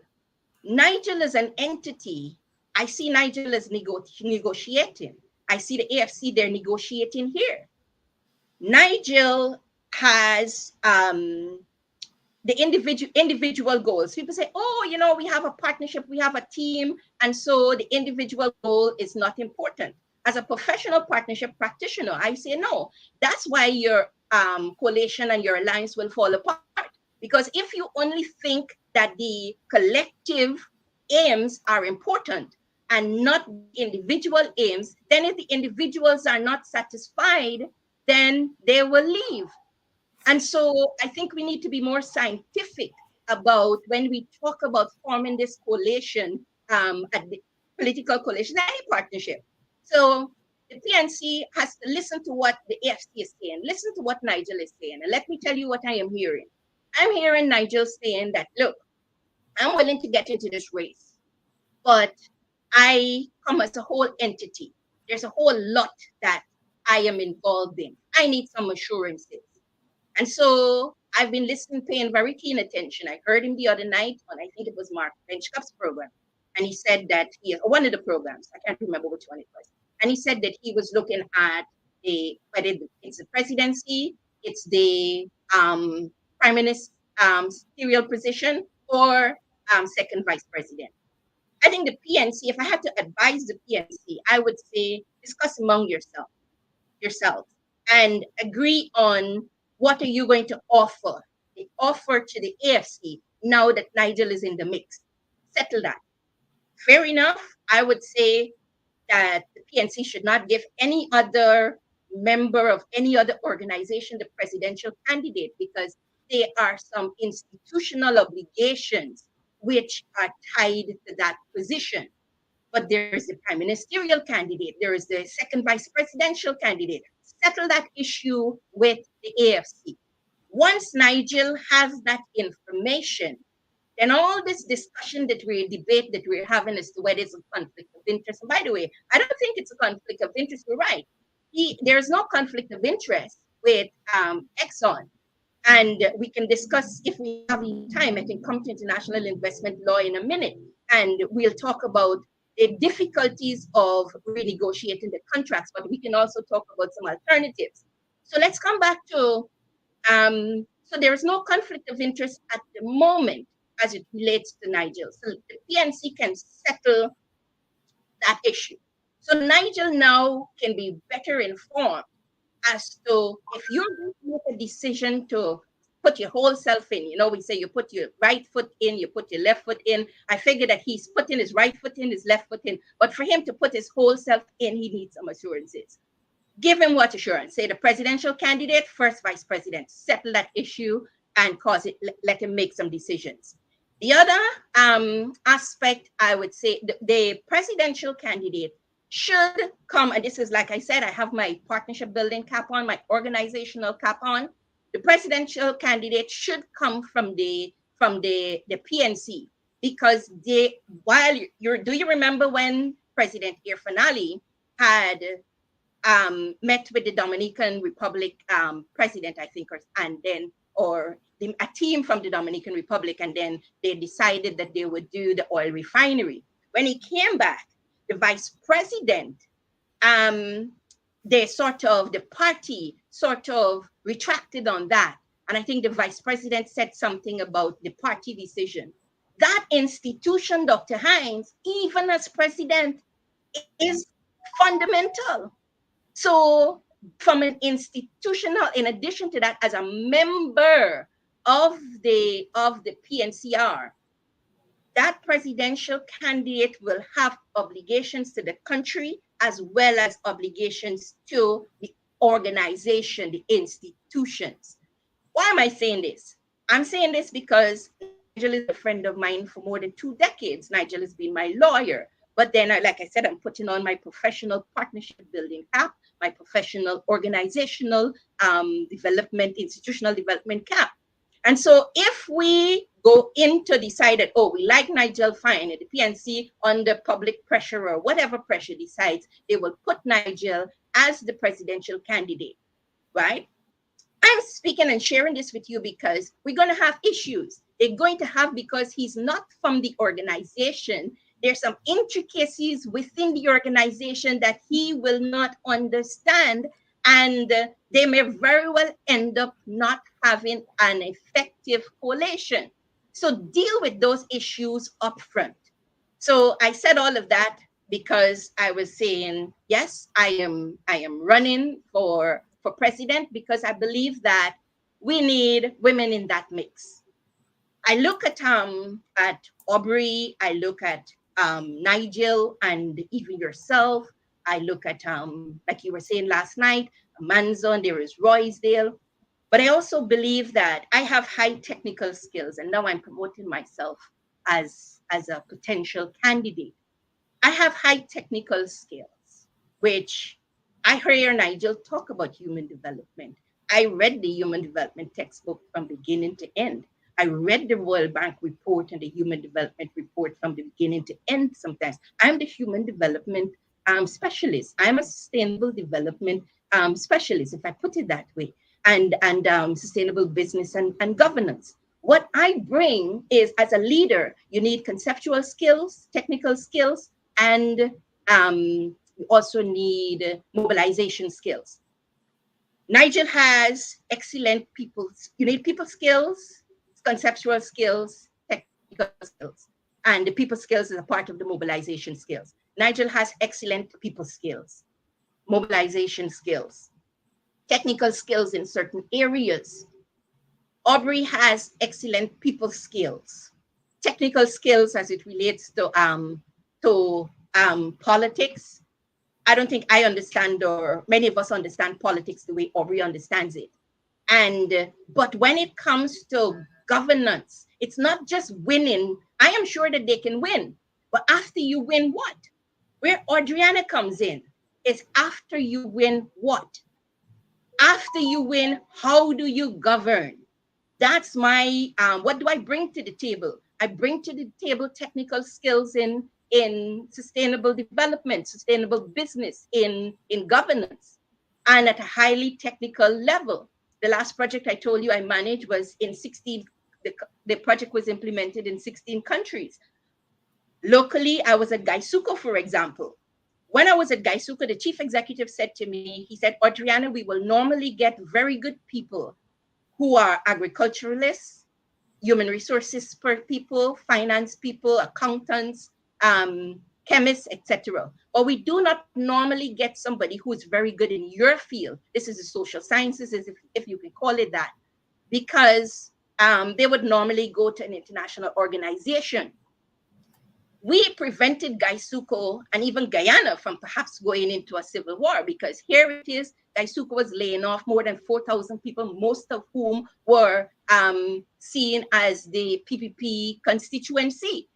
Nigel is an entity. I see Nigel as negotiating. I see the AFC, they're negotiating here. Nigel has the individual goals. People say, oh, we have a partnership, we have a team, and so the individual goal is not important. As a professional partnership practitioner, I say no. That's why your coalition and your alliance will fall apart. Because if you only think that the collective aims are important and not individual aims, then if the individuals are not satisfied, then they will leave. And so I think we need to be more scientific about when we talk about forming this coalition, at the political coalition, any partnership. So the PNC has to listen to what the AFC is saying, listen to what Nigel is saying. And let me tell you what I am hearing. I'm hearing Nigel saying that, look, I'm willing to get into this race, but I come as a whole entity. There's a whole lot that I am involved in. I need some assurances. And so I've been listening, paying very keen attention. I heard him the other night on, I think it was Mark Benchcup's program. And he said that one of the programs, I can't remember which one it was. And he said that he was looking at whether it's the presidency, it's the prime minister serial position, or second vice president. I think the PNC, if I had to advise the PNC, I would say discuss among yourselves and agree on what are you going to offer. The offer to the AFC now that Nigel is in the mix. Settle that. Fair enough. I would say that the PNC should not give any other member of any other organization the presidential candidate, because there are some institutional obligations which are tied to that position. But there is the prime ministerial candidate, there is the second vice presidential candidate. Settle that issue with the AFC. Once Nigel has that information, then all this discussion debate that we're having as to whether it's a conflict of interest. And by the way, I don't think it's a conflict of interest. You're right. There's no conflict of interest with Exxon. And we can discuss, if we have time, I can come to international investment law in a minute, and we'll talk about the difficulties of renegotiating the contracts, but we can also talk about some alternatives. So let's come back to, so there is no conflict of interest at the moment as it relates to Nigel. So the PNC can settle that issue. So Nigel now can be better informed as to if you're going to make a decision to put your whole self in. We say you put your right foot in, you put your left foot in. I figure that he's putting his right foot in, his left foot in. But for him to put his whole self in, he needs some assurances. Give him what assurance? Say the presidential candidate, first vice president, settle that issue and let him make some decisions. The other aspect, I would say, the presidential candidate should come, and this is like I said, I have my partnership building cap on, my organizational cap on. The presidential candidate should come from the PNC, because they, while you're, do you remember when President Irfanali had met with the Dominican Republic president, I think, and then, or a team from the Dominican Republic, and then they decided that they would do the oil refinery. When he came back, the vice president, um, the party sort of retracted on that. And I think the vice president said something about the party decision. That institution, Dr. Hines, even as president, is fundamental. So, from an institutional, in addition to that, as a member of the PNCR, that presidential candidate will have obligations to the country as well as obligations to the organization, the institutions. Why am I saying this? I'm saying this because Nigel is a friend of mine for more than 2 decades. Nigel has been my lawyer. But then, like I said, I'm putting on my professional partnership building cap, my professional organizational development, institutional development cap. And so if we go into decided, oh, we like Nigel fine at the PNC, under public pressure or whatever pressure decides, they will put Nigel as the presidential candidate, right? I'm speaking and sharing this with you because we're going to have issues. They're going to have, because he's not from the organization. There's some intricacies within the organization that he will not understand, and they may very well end up not having an effective coalition. So deal with those issues up front. So I said all of that because I was saying, yes, I am running for president because I believe that we need women in that mix. I look at Aubrey, I look at Nigel, and even yourself. I look at like you were saying last night, Manzon, there is Roysdale. But I also believe that I have high technical skills, and now I'm promoting myself as a potential candidate. I have high technical skills, which I hear Nigel talk about human development. I read the human development textbook from beginning to end. I read the World Bank report and the human development report from the beginning to end sometimes. I'm the human development specialist. I'm a sustainable development specialist, if I put it that way, and sustainable business and governance. What I bring is, as a leader, you need conceptual skills, technical skills, and you also need mobilization skills. Nigel has excellent people. You need people skills, conceptual skills, technical skills, and the people skills is a part of the mobilization skills. Nigel has excellent people skills, mobilization skills, technical skills in certain areas. Aubrey has excellent people skills, technical skills as it relates to politics. I don't think I understand, or many of us understand politics the way Aubrey understands it. And but when it comes to governance, it's not just winning. I am sure that they can win, but after you win, what? Where Audreyanna comes in is, after you win, what? After you win, how do you govern? That's my what do I bring to the table? I bring to the table technical skills in sustainable development, sustainable business, in governance, and at a highly technical level. The last project I told you I managed was in 16. The project was implemented in 16 countries. Locally, I was at Gaisuko, for example. When I was at Gaisuko, the chief executive said to me, he said, Audreyanna, we will normally get very good people who are agriculturalists, human resources people, finance people, accountants, chemists, etc. But we do not normally get somebody who is very good in your field. This is the social sciences, if you can call it that, because they would normally go to an international organization. we prevented Gaisuko and even Guyana from perhaps going into a civil war, because here it is, Gaisuko was laying off more than 4,000 people, most of whom were seen as the PPP constituency.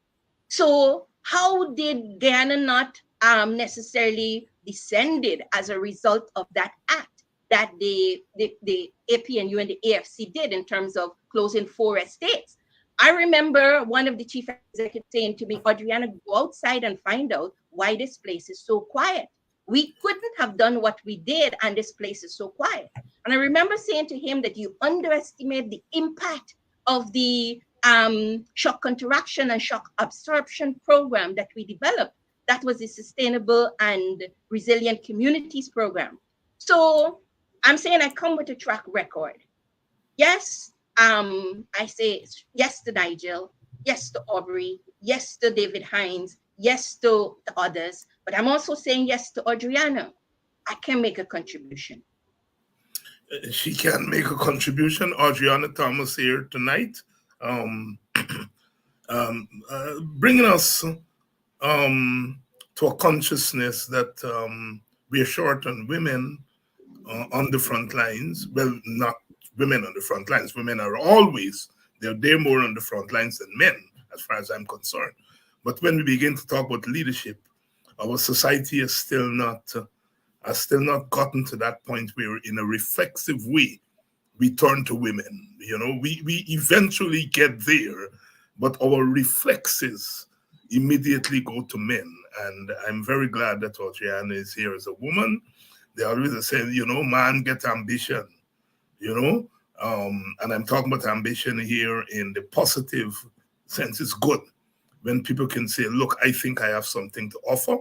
So how did Guyana not necessarily descended as a result of that act that the APNU and the AFC did in terms of closing 4 estates? I remember one of the chief executives saying to me, Audreyanna, go outside and find out why this place is so quiet. We couldn't have done what we did, and this place is so quiet. And I remember saying to him that you underestimate the impact of the shock counteraction and shock absorption program that we developed. That was the Sustainable and Resilient Communities program. So I'm saying I come with a track record. Yes, I say yes to Nigel, yes to Aubrey, yes to David Hines, yes to the others, but I'm also saying yes to Audreyanna. I can make a contribution. She can make a contribution. Audreyanna Thomas here tonight, um, bringing us to a consciousness that we are short on women on the front lines. Well, not women on the front lines. Women are always, they're more on the front lines than men, as far as I'm concerned. But when we begin to talk about leadership, our society has still not gotten to that point where, in a reflexive way, we turn to women. You know, we eventually get there, but our reflexes immediately go to men. And I'm very glad that Audreyanna is here as a woman. They always say, you know, man get ambition, you know, and I'm talking about ambition here in the positive sense. It's good when people can say, look, I think I have something to offer,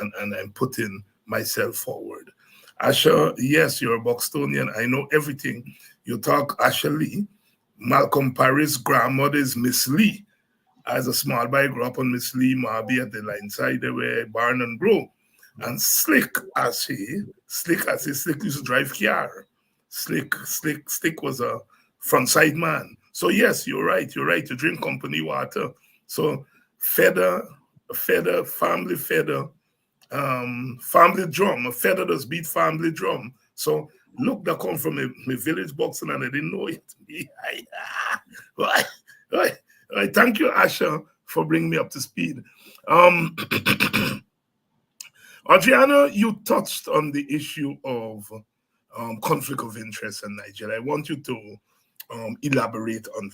and I'm putting myself forward. Asha, yes, you're a Bostonian. I know everything. You talk Asha Lee. Malcolm Paris' grandmother is Miss Lee. As a small boy, I grew up on Miss Lee, Marby at the line side, they were Barn and Grow. And Slick used to drive car. Slick was a front side man. So yes, you're right. You drink company water. So feather, family feather, family drum. A feather does beat family drum. So look, that come from my village boxing, and I didn't know it. Right. Thank you, Asha, for bringing me up to speed. Audreyanna, you touched on the issue of conflict of interest in Nigeria. I want you to elaborate on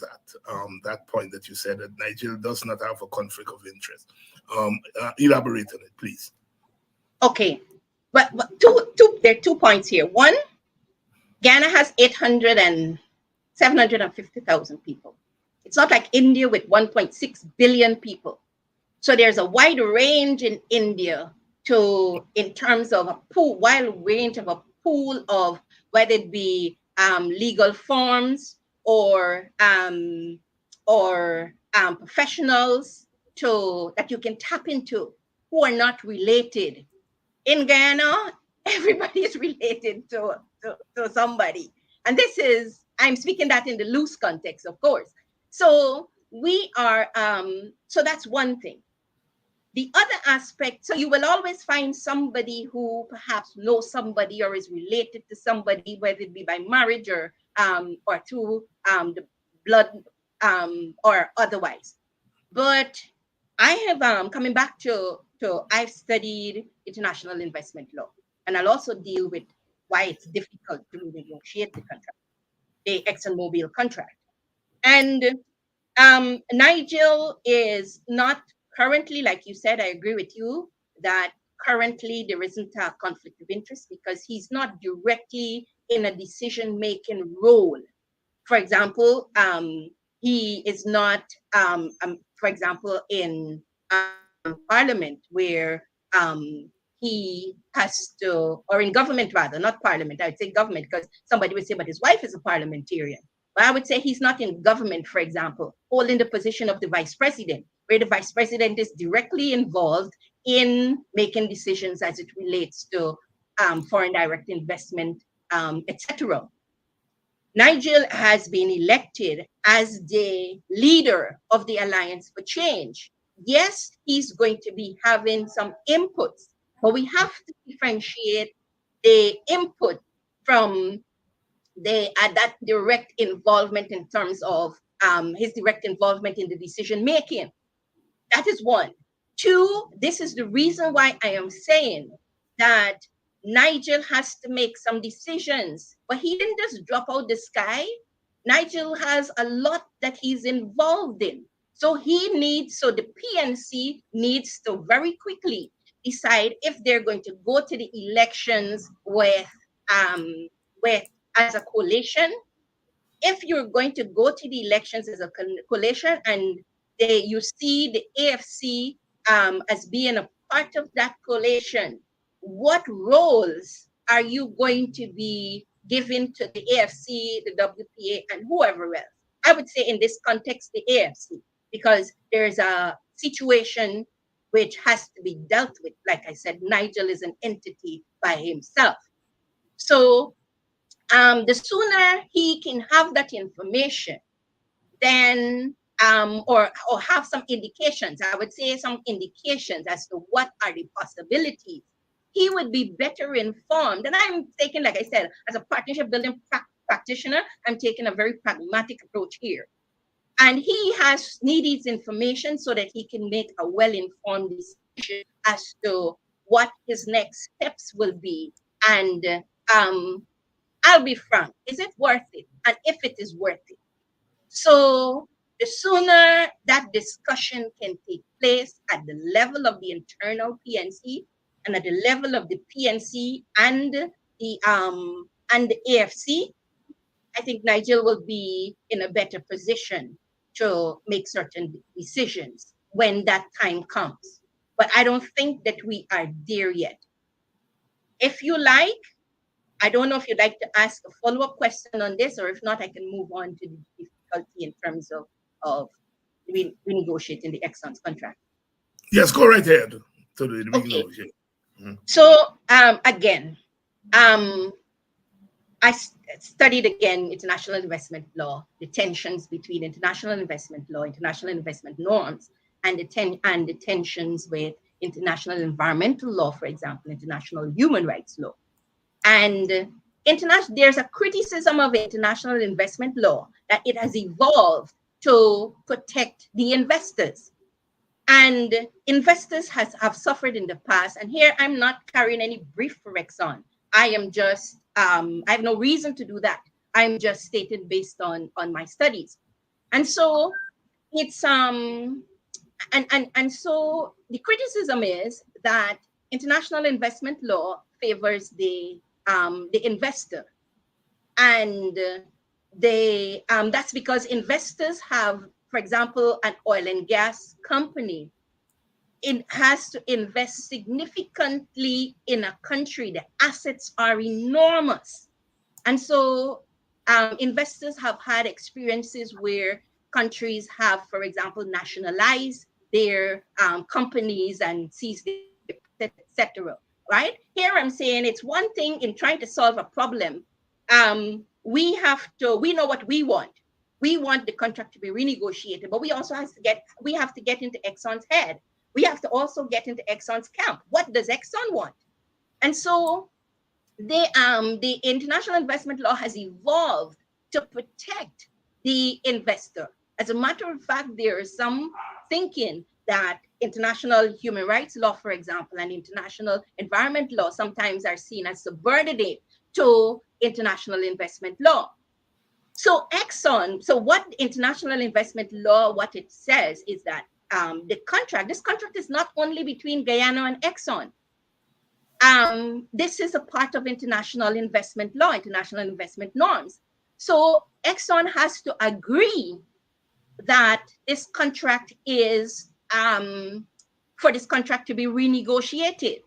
that point that you said, that Nigeria does not have a conflict of interest. Elaborate on it, please. Okay, but there are 2 points here. One, Ghana has 750,000 people. It's not like India with 1.6 billion people. So there's a wide range in India in terms of a wide range of a pool of, whether it be legal forms or professionals that you can tap into who are not related. In Guyana, everybody is related to somebody. And I'm speaking that in the loose context, of course. So we are, so that's one thing. The other aspect, so you will always find somebody who perhaps knows somebody or is related to somebody, whether it be by marriage or through the blood or otherwise. But I have, coming back to I've studied international investment law, and I'll also deal with why it's difficult to renegotiate the contract, the ExxonMobil contract. And Nigel is not currently, like you said, I agree with you, that currently there isn't a conflict of interest because he's not directly in a decision-making role. For example, he is not, for example, in Parliament where he has to, or in government rather, not Parliament, I would say government, because somebody would say, but his wife is a parliamentarian. But I would say he's not in government, for example, holding the position of the vice president, where the vice president is directly involved in making decisions as it relates to foreign direct investment, etc. Nigel has been elected as the leader of the Alliance for Change. yes, he's going to be having some inputs, but we have to differentiate the input from that direct involvement in terms of his direct involvement in the decision making. That is one. Two, this is the reason why I am saying that Nigel has to make some decisions, but he didn't just drop out the sky. Nigel has a lot that he's involved in. So the PNC needs to very quickly decide if they're going to go to the elections um, with as a coalition. If you're going to go to the elections as a coalition and you see the AFC as being a part of that coalition, what roles are you going to be giving to the AFC, the WPA, and whoever else? I would say in this context, the AFC, because there's a situation which has to be dealt with. Like I said, Nigel is an entity by himself. So the sooner he can have that information, then or have some indications, I would say some indications as to what are the possibilities, he would be better informed. And I'm taking, like I said, as a partnership building practitioner, I'm taking a very pragmatic approach here. And he needs information so that he can make a well-informed decision as to what his next steps will be. And I'll be frank, is it worth it? And if it is worth it. So the sooner that discussion can take place at the level of the internal PNC and at the level of the PNC and the AFC, I think Nigel will be in a better position to make certain decisions when that time comes. But I don't think that we are there yet. If you like, I don't know if you'd like to ask a follow-up question on this, or if not, I can move on to the difficulty in terms of renegotiating the Exxon's contract. Yes, go right ahead to the Okay. renegotiation. Mm-hmm. So again, I studied again international investment law, the tensions between international investment law, international investment norms, and the tensions with international environmental law, for example, international human rights law. And there's a criticism of international investment law that it has evolved to protect the investors. And investors have suffered in the past. And here I'm not carrying any brief for Exxon. I am just, I have no reason to do that. I'm just stating based on my studies. And so it's, and so the criticism is that international investment law favors the investor, and that's because investors have, for example, an oil and gas company. It has to invest significantly in a country. The assets are enormous, and so investors have had experiences where countries have, for example, nationalized their companies and seized their, etc. Right? Here I'm saying it's one thing in trying to solve a problem. We know what we want. We want the contract to be renegotiated, but we also have to get into Exxon's head. We have to also get into Exxon's camp. What does Exxon want? And so the international investment law has evolved to protect the investor. As a matter of fact, there is some thinking that international human rights law, for example, and international environment law sometimes are seen as subordinate to international investment law. So Exxon, so what international investment law, what it says is that this contract is not only between Guyana and Exxon. This is a part of international investment law, international investment norms. So Exxon has to agree that this contract is for this contract to be renegotiated.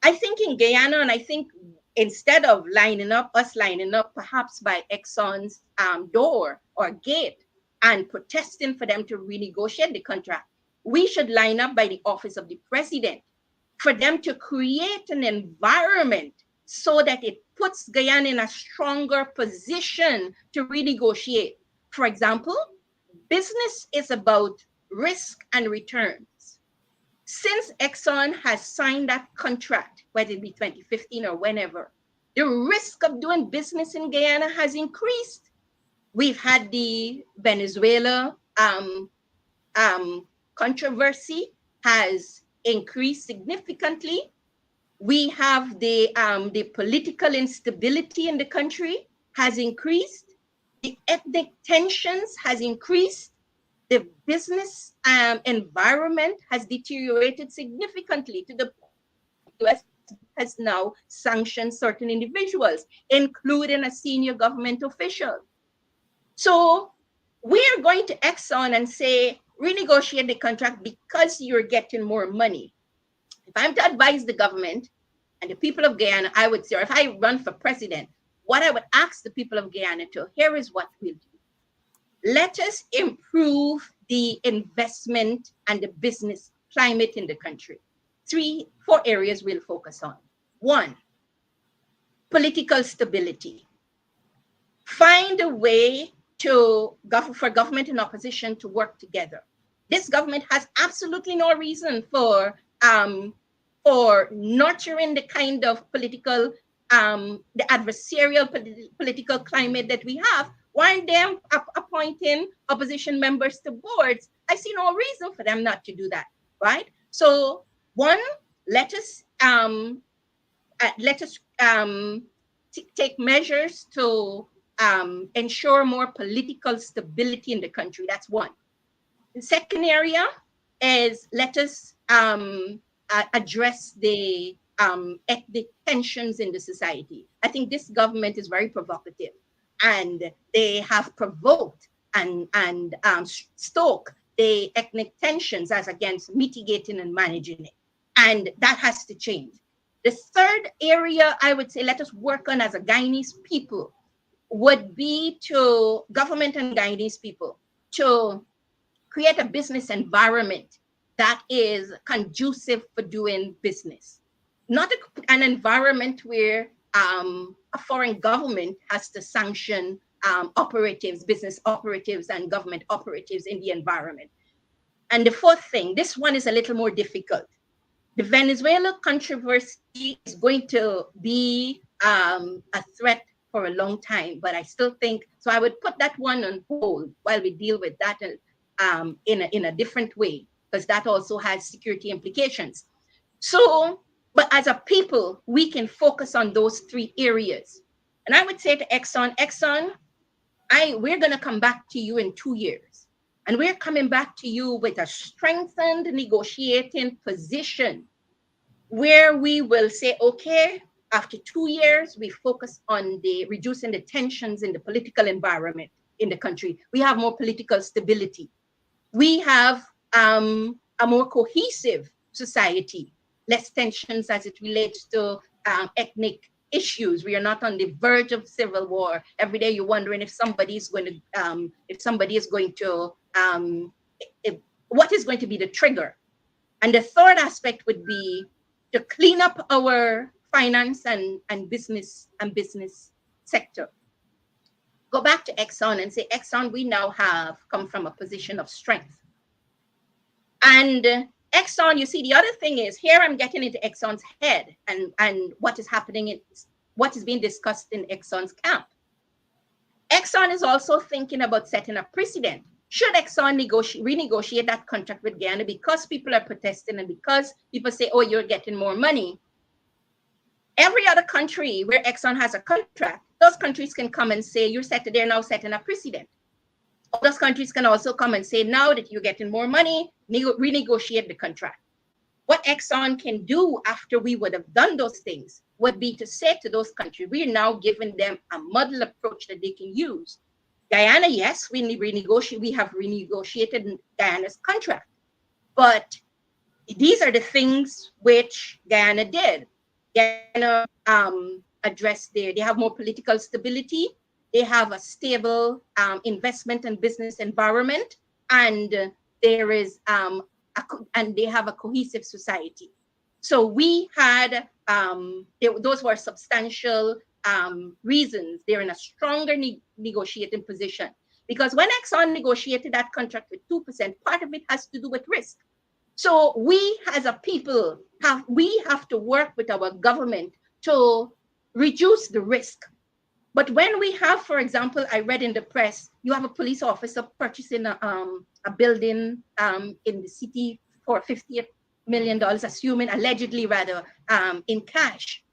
I think in Guyana, and I think instead of lining up perhaps by Exxon's door or gate and protesting for them to renegotiate the contract, we should line up by the office of the president for them to create an environment so that it puts Guyana in a stronger position to renegotiate. For example, business is about risk and returns. Since Exxon has signed that contract, whether it be 2015 or whenever, the risk of doing business in Guyana has increased. We've had the Venezuela controversy has increased significantly. We have the political instability in the country has increased. The ethnic tensions has increased. The business environment has deteriorated significantly to the US has now sanctioned certain individuals, including a senior government official. So we're going to Exxon and say, renegotiate the contract because you're getting more money. If I'm to advise the government and the people of Guyana, I would say, or if I run for president, what I would ask the people of Guyana to, here is what we'll do. Let us improve the investment and the business climate in the country. 4 areas we'll focus on. 1, political stability. Find a way for government and opposition to work together. This government has absolutely no reason for nurturing the kind of political, the adversarial political climate that we have. Why them appointing opposition members to boards? I see no reason for them not to do that, right? So 1, let us take measures to ensure more political stability in the country. That's 1. The second area is let us address the ethnic tensions in the society. I think this government is very provocative, and they have provoked and stoked the ethnic tensions as against mitigating and managing it. And that has to change. The third area I would say let us work on as a Guyanese people would be to government and Guyanese people to create a business environment that is conducive for doing business. Not an environment where a foreign government has to sanction operatives, business operatives and government operatives in the environment. And the fourth thing, this one is a little more difficult. The Venezuela controversy is going to be a threat for a long time, but I still think, so I would put that one on hold while we deal with that in a different way, because that also has security implications. So, but as a people, we can focus on those 3 areas. And I would say to Exxon, we're going to come back to you in 2 years. And we're coming back to you with a strengthened negotiating position where we will say, okay, after 2 years, we focus on reducing the tensions in the political environment in the country. We have more political stability. We have a more cohesive society, less tensions as it relates to ethnic issues. We are not on the verge of civil war. Every day you're wondering if somebody is going to, what is going to be the trigger. And the third aspect would be to clean up our finance and business sector. Go back to Exxon and say, Exxon, we now have come from a position of strength. And Exxon, you see, the other thing is, here I'm getting into Exxon's head and what is happening, what is being discussed in Exxon's camp. Exxon is also thinking about setting a precedent. Should Exxon renegotiate that contract with Guyana because people are protesting and because people say, oh, you're getting more money? Every other country where Exxon has a contract, those countries can come and say, they're now setting a precedent. Those countries can also come and say, now that you're getting more money, renegotiate the contract. What Exxon can do after we would have done those things would be to say to those countries, we are now giving them a model approach that they can use. Guyana, yes, we have renegotiated Guyana's contract, but these are the things which Guyana did. Guyana addressed they have more political stability, they have a stable investment and business environment, and there is and they have a cohesive society. So we had those were substantial reasons. They're in a stronger negotiating position. Because when Exxon negotiated that contract with 2%, part of it has to do with risk. So we as a people have to work with our government to reduce the risk. But when we have, for example, I read in the press, you have a police officer purchasing a building in the city for $50 million, assuming allegedly rather, in cash.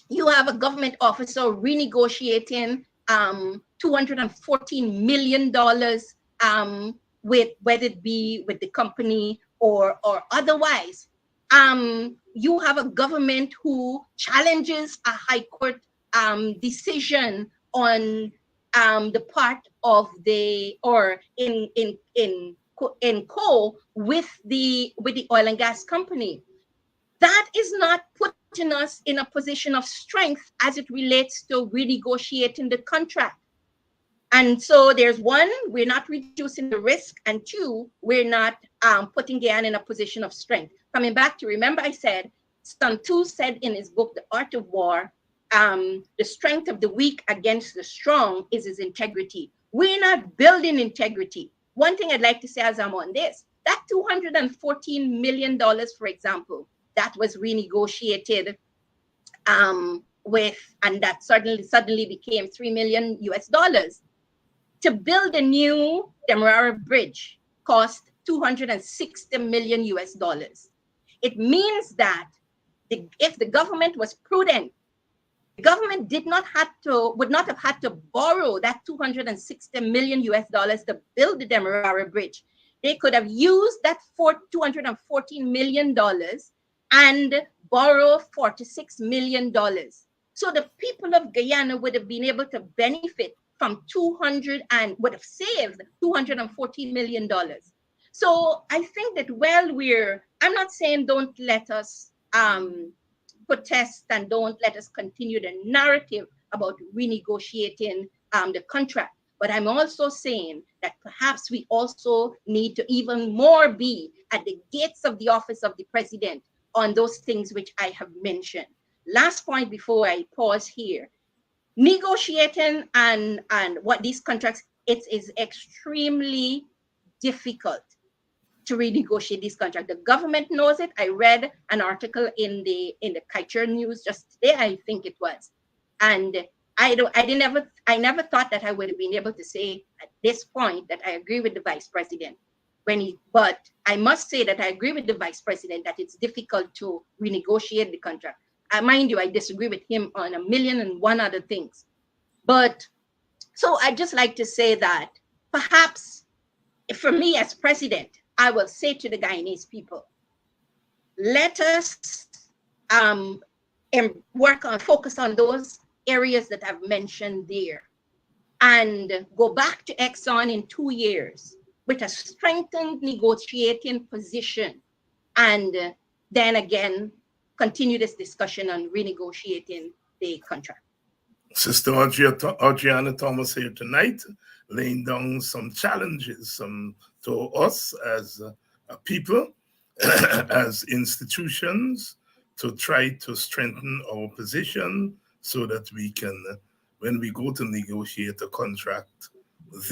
You have a government officer renegotiating $214 million with whether it be with the company or otherwise. You have a government who challenges a high court decision on the part of the or in coal with the oil and gas company. That is not putting us in a position of strength as it relates to renegotiating the contract. And so there's one, we're not reducing the risk, and two, we're not putting Guyana in a position of strength. Coming back to, remember I said, Sun Tzu said in his book, The Art of War, the strength of the weak against the strong is his integrity. We're not building integrity. One thing I'd like to say as I'm on this, that $214 million, for example, that was renegotiated with, and that suddenly became $3 million US. To build a new Demerara Bridge cost $260 million US. It means that if the government was prudent, the government would not have had to borrow that $260 million US to build the Demerara Bridge. They could have used that $214 million and borrow $46 million. So the people of Guyana would have been able to benefit from would have saved $214 million. So I think that I'm not saying don't let us protest and don't let us continue the narrative about renegotiating the contract. But I'm also saying that perhaps we also need to even more be at the gates of the office of the president on those things which I have mentioned. Last point before I pause here. Negotiating and what these contracts, it is extremely difficult to renegotiate these contracts. The government knows it. I read an article in the Kaicher News just today, I think it was, and I never thought that I would have been able to say at this point that I agree with the vice president but I must say that I agree with the vice president that it's difficult to renegotiate the contract. Mind you, I disagree with him on a million and one other things. But so I'd just like to say that perhaps for me as president, I will say to the Guyanese people, let us focus on those areas that I've mentioned there and go back to Exxon in 2 years with a strengthened negotiating position, and then again, continue this discussion on renegotiating the contract. Sister Audreyanna Thomas here tonight, laying down some challenges to us as a people, as institutions, to try to strengthen our position so that we can, when we go to negotiate the contract with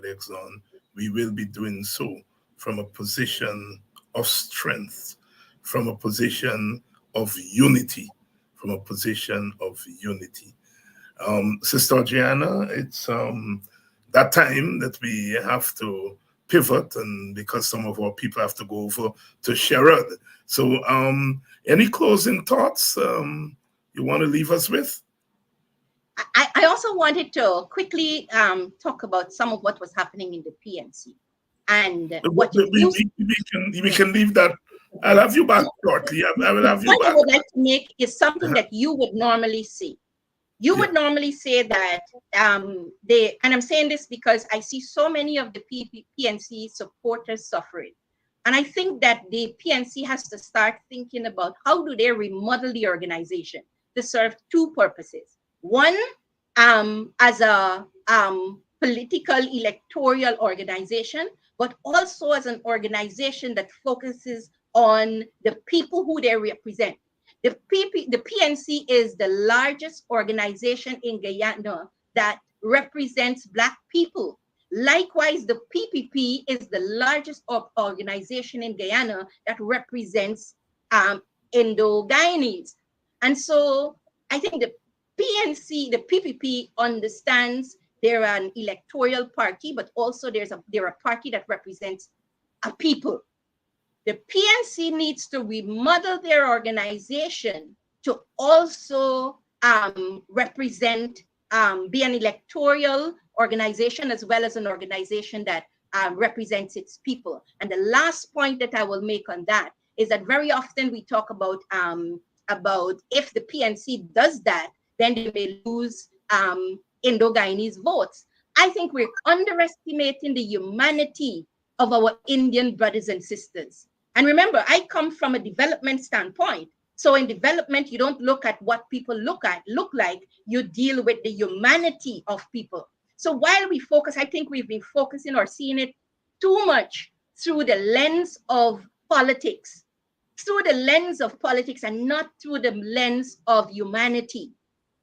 Exxon, we will be doing so from a position of strength, from a position of unity, Sister Audreyanna, it's that time that we have to pivot, and because some of our people have to go over to Sherrod. So any closing thoughts you want to leave us with? I also wanted to quickly talk about some of what was happening in the PNC. And what we can leave that. I'll have you back shortly. I will have you back. What I would like to make is something that you would normally see. You would normally say that and I'm saying this because I see so many of the PNC supporters suffering. And I think that the PNC has to start thinking about how do they remodel the organization to serve two purposes. One, as a political electoral organization, but also as an organization that focuses on the people who they represent. The PNC is the largest organization in Guyana that represents Black people. Likewise, the PPP is the largest organization in Guyana that represents Indo-Guyanese. And so I think the PNC, the PPP understands they're an electoral party, but also they're a party that represents a people. The PNC needs to remodel their organization to also represent, be an electoral organization as well as an organization that represents its people. And the last point that I will make on that is that very often we talk about if the PNC does that, then they may lose Indo-Guyanese votes. I think we're underestimating the humanity of our Indian brothers and sisters. And remember, I come from a development standpoint. So in development, you don't look at what people look like, you deal with the humanity of people. So while we focus, I think we've been focusing or seeing it too much through the lens of politics, and not through the lens of humanity.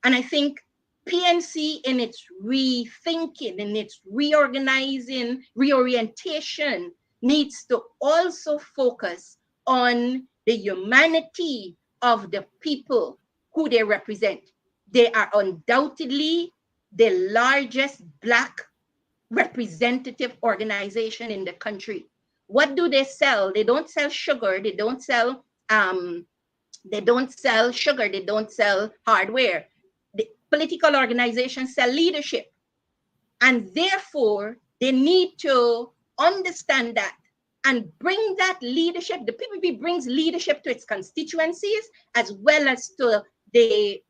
And I think PNC in its rethinking, in its reorganizing, reorientation, needs to also focus on the humanity of the people who they represent. They are undoubtedly the largest Black representative organization in the country. What do they sell? They don't sell sugar. They don't sell sugar. They don't sell hardware. The political organizations sell leadership. And therefore, they need to understand that and bring that leadership. The PPP brings leadership to its constituencies as well as to the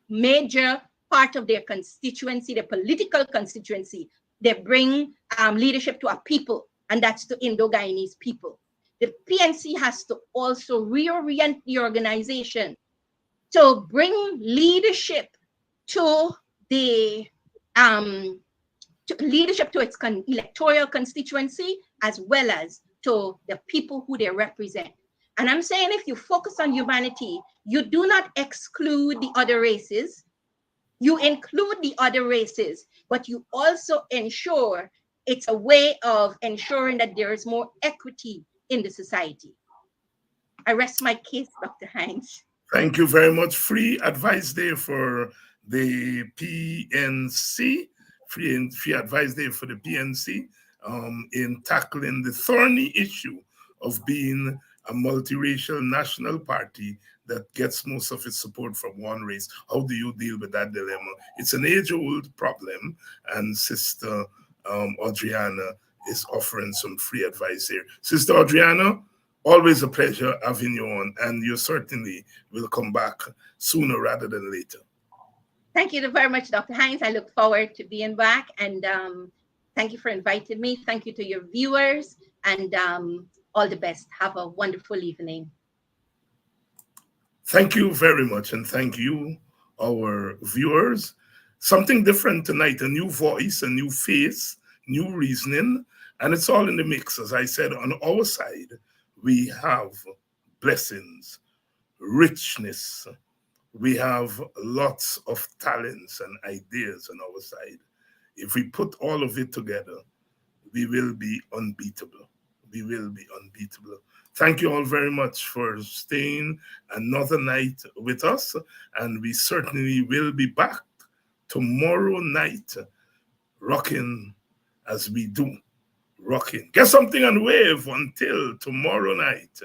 major part of their constituency, the political constituency. They bring leadership to a people, and that's to Indo-Guyanese people. The PNC has to also reorient the organization to bring leadership to the leadership to its electoral constituency as well as to the people who they represent. And I'm saying if you focus on humanity, you do not exclude the other races. You include the other races, but you also ensure it's a way of ensuring that there is more equity in the society. I rest my case, Dr. Hines. Thank you very much. Free advice there for the PNC, free advice there for the PNC in tackling the thorny issue of being a multiracial national party that gets most of its support from one race. How do you deal with that dilemma? It's an age-old problem, and Sister Audreyanna is offering some free advice here. Sister Audreyanna, always a pleasure having you on, and you certainly will come back sooner rather than later. Thank you very much, Dr. Hines. I look forward to being back, and thank you for inviting me. Thank you to your viewers, and all the best. Have a wonderful evening. Thank you very much, and thank you, our viewers. Something different tonight, a new voice, a new face, new reasoning, and it's all in the mix. As I said, on our side, we have blessings, richness. We have lots of talents and ideas on our side. If we put all of it together, we will be unbeatable. We will be unbeatable. Thank you all very much for staying another night with us, and we certainly will be back tomorrow night, rocking as we do, rocking. Get something and wave until tomorrow night.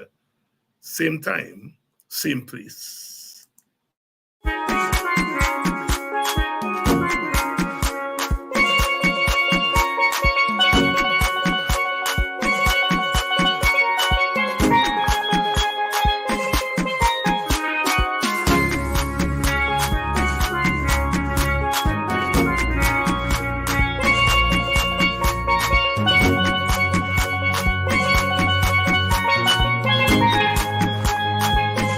Same time, same place.